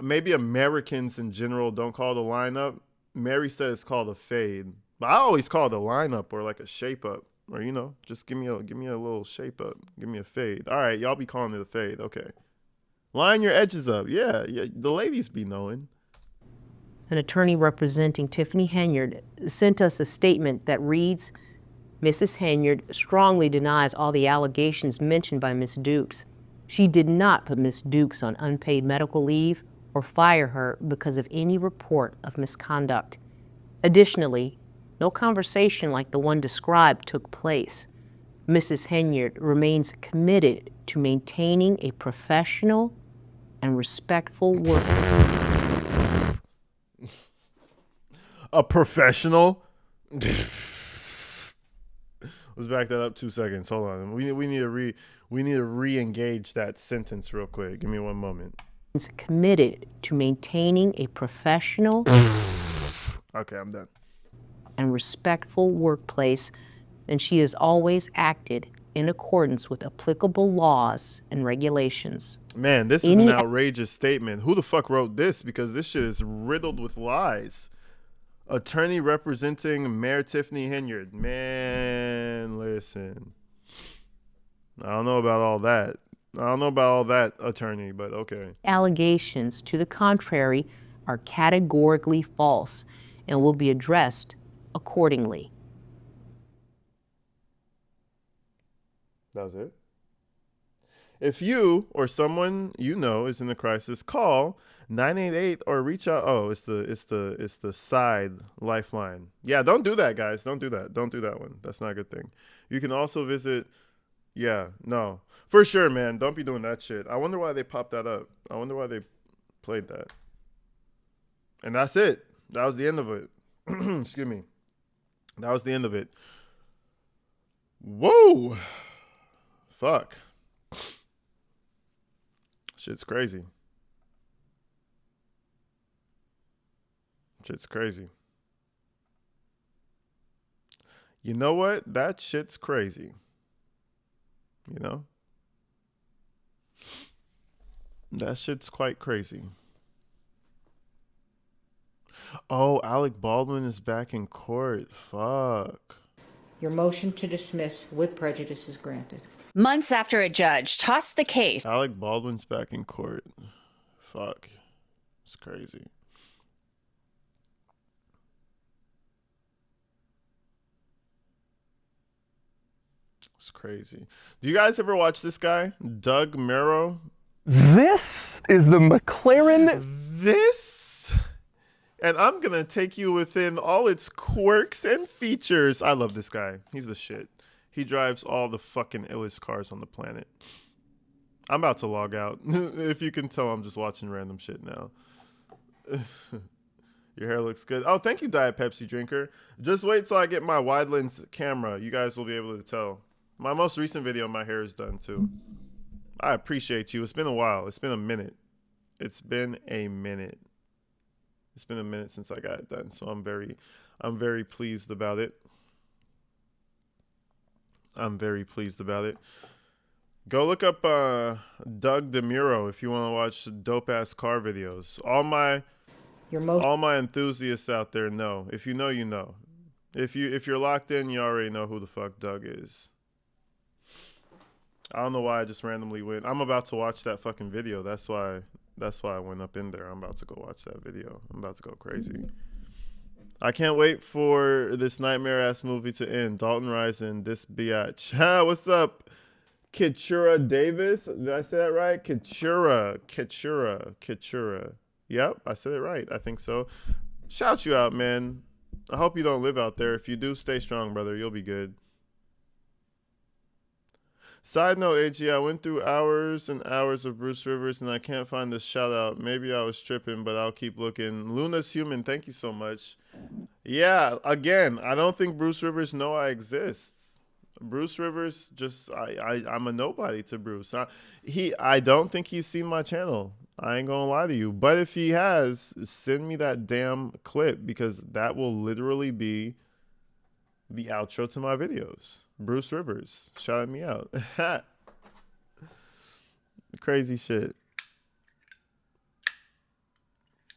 maybe Americans in general don't call the lineup. Mary said it's called a fade, but I always call it a lineup or like a shape up, or just give me a little shape up. Give me a fade. All right, y'all be calling it a fade. Okay, line your edges up. Yeah. The ladies be knowing. An attorney representing Tiffany Henyard sent us a statement that reads, Mrs. Henyard strongly denies all the allegations mentioned by Ms. Dukes. She did not put Ms. Dukes on unpaid medical leave or fire her because of any report of misconduct. Additionally, no conversation like the one described took place. Mrs. Henyard remains committed to maintaining a professional and respectful work. A professional? Let's back that up 2 seconds. Hold on. We need to re-engage that sentence real quick. Give me one moment. Is committed to maintaining a professional okay, I'm done. And respectful workplace, and she has always acted in accordance with applicable laws and regulations. Man, this is an outrageous statement. Who the fuck wrote this? Because this shit is riddled with lies. Attorney representing Mayor Tiffany Henyard. Man, listen. I don't know about all that, attorney, but okay. Allegations to the contrary are categorically false and will be addressed accordingly. That was it. If you or someone you know is in a crisis, call 988 or reach out. Oh, it's the side lifeline. Yeah, don't do that, guys. Don't do that. Don't do that one. That's not a good thing. You can also visit. Yeah, no, for sure, man. Don't be doing that shit. I wonder why they popped that up. I wonder why they Played that. And that's it. That was the end of it. Excuse me. That was the end of it. Whoa. Fuck. Shit's crazy. Shit's crazy. You know what? That shit's crazy. You know? That shit's quite crazy. Oh, Alec Baldwin is back in court. Fuck. Your motion to dismiss with prejudice is granted. Months after a judge tossed the case. Alec Baldwin's back in court. Fuck. It's crazy. It's crazy. Do you guys ever watch this guy? Doug Merrow? This is the McLaren. This? And I'm going to take you within all its quirks and features. I love this guy. He's the shit. He drives all the fucking illest cars on the planet. I'm about to log out. If you can tell, I'm just watching random shit now. Your hair looks good. Oh, thank you, Diet Pepsi drinker. Just wait till I get my wide lens camera. You guys will be able to tell. My most recent video, my hair is done too. I appreciate you. It's been a while. It's been a minute. It's been a minute. It's been a minute since I got it done, so I'm very pleased about it. I'm very pleased about it. Go look up Doug DeMuro if you want to watch dope ass car videos. All my enthusiasts out there know. If you know, you know. If you're locked in, you already know who the fuck Doug is. I don't know why I just randomly went. I'm about to watch that fucking video. That's why I went up in there. I'm about to go watch that video. I'm about to go crazy. I can't wait for this nightmare-ass movie to end. Dalton Rising, this biatch. What's up, Kichura Davis? Did I say that right? Kichura. Yep, I said it right. I think so. Shout you out, man. I hope you don't live out there. If you do, stay strong, brother. You'll be good. Side note, AG, I went through hours and hours of Bruce Rivers, and I can't find the shout-out. Maybe I was tripping, but I'll keep looking. Luna's Human, thank you so much. Yeah, again, I don't think Bruce Rivers know I exist. Bruce Rivers, I'm a nobody to Bruce. I don't think he's seen my channel. I ain't gonna lie to you. But if he has, send me that damn clip, because that will literally be the outro to my videos. Bruce Rivers, shout me out. Crazy shit.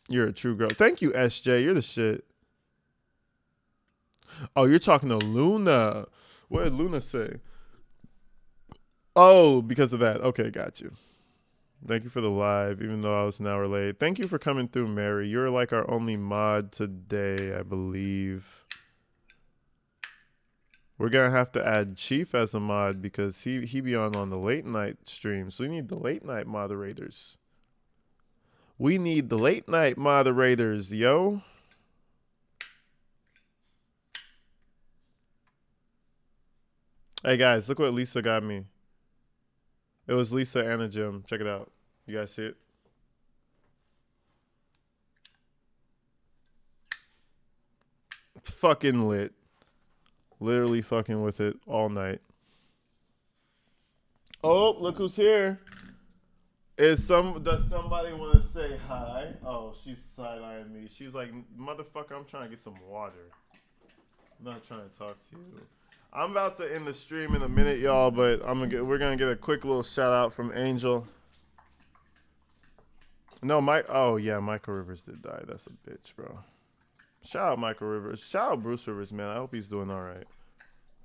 You're a true girl. Thank you, SJ. You're the shit. Oh, you're talking to Luna. What did Luna say? Oh, because of that. Okay, got you. Thank you for the live, even though I was an hour late. Thank you for coming through, Mary. You're like our only mod today, I believe. We're going to have to add Chief as a mod because he be on the late night streams. So we need the late night moderators. We need the late night moderators, yo. Hey, guys, look what Lisa got me. It was Lisa and a Jim. Check it out. You guys see it? Fucking lit. Literally fucking with it all night. Oh, look who's here. Does somebody want to say hi? Oh, she's side-eyeing me. She's like, motherfucker, I'm trying to get some water. I'm not trying to talk to you. I'm about to end the stream in a minute, y'all, but we're gonna get a quick little shout out from Angel. No, oh yeah, Michael Rivers did die. That's a bitch, bro. Shout out Michael Rivers. Shout out Bruce Rivers, man. I hope he's doing all right.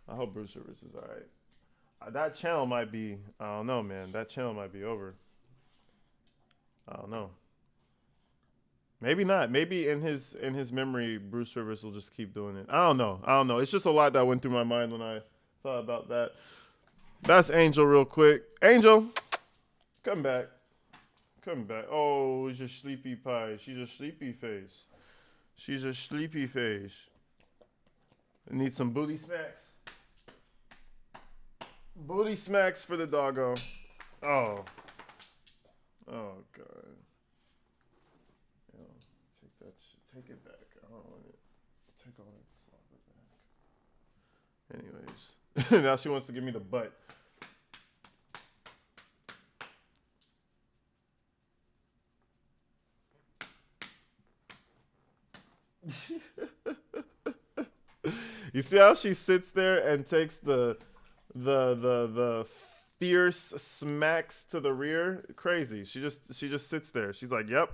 I hope Bruce Rivers is all right. That channel might be, I don't know, man. That channel might be over. I don't know. Maybe not. Maybe in his memory, Bruce Rivers will just keep doing it. I don't know. It's just a lot that went through my mind when I thought about that. That's Angel real quick. Angel, come back. Come back. Oh, it's a sleepy pie. She's a sleepy face. She's a sleepy face. Need some booty smacks. Booty smacks for the doggo. Oh. Oh, God. shit. Take it back. I don't want it. Take all that slobber back. Anyways. Now she wants to give me the butt. You see how she sits there and takes the fierce smacks to the rear? Crazy. She just sits there. She's like, "Yep,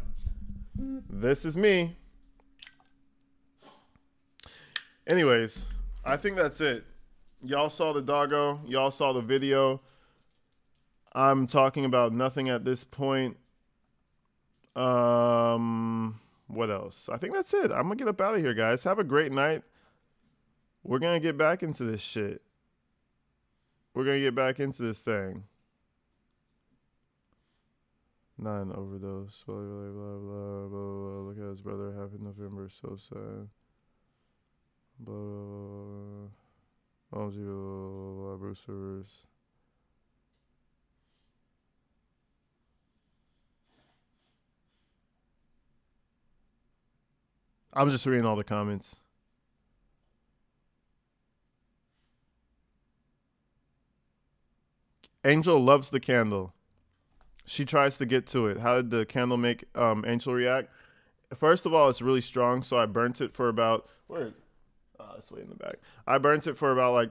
this is me." Anyways, I think that's it. Y'all saw the doggo. Y'all saw the video. I'm talking about nothing at this point. What else? I think that's it. I'm gonna get up out of here, guys. Have a great night. We're gonna get back into this shit. We're gonna get back into this thing. Not an overdose. Blah, blah, blah, blah, blah, blah. Look at his brother half in November. So sad. Blah, blah, blah, blah, blah, Bruce Rivers. I'm just reading all the comments. Angel loves the candle. She tries to get to it. How did the candle make Angel react? First of all, it's really strong, so I burnt it for about it's way in the back. I burnt it for about like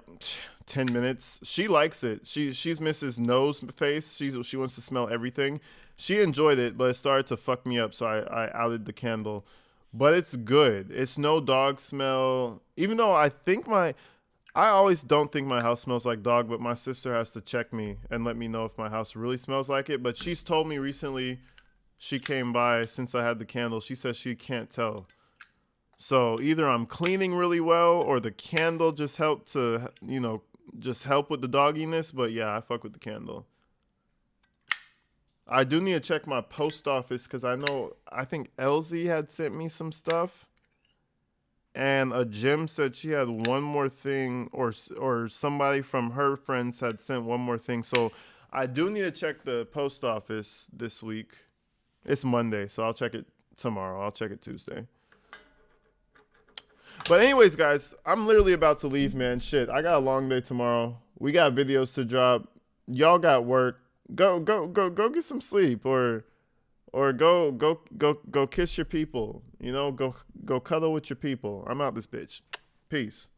10 minutes. She likes it. She's Mrs. Nose Face. She wants to smell everything. She enjoyed it, but it started to fuck me up, so I outed the candle. But it's good. It's no dog smell. Even though I always don't think my house smells like dog, but my sister has to check me and let me know if my house really smells like it. But she's told me recently, she came by since I had the candle. She says she can't tell. So either I'm cleaning really well or the candle just helped to, just help with the dogginess. But yeah, I fuck with the candle. I do need to check my post office because I think Elsie had sent me some stuff. And a Jim said she had one more thing, or somebody from her friends had sent one more thing. So I do need to check the post office this week. It's Monday, so I'll check it tomorrow. I'll check it Tuesday. But anyways, guys, I'm literally about to leave, man. Shit, I got a long day tomorrow. We got videos to drop. Y'all got work. Go get some sleep, or go kiss your people. Go cuddle with your people. I'm out this bitch. Peace.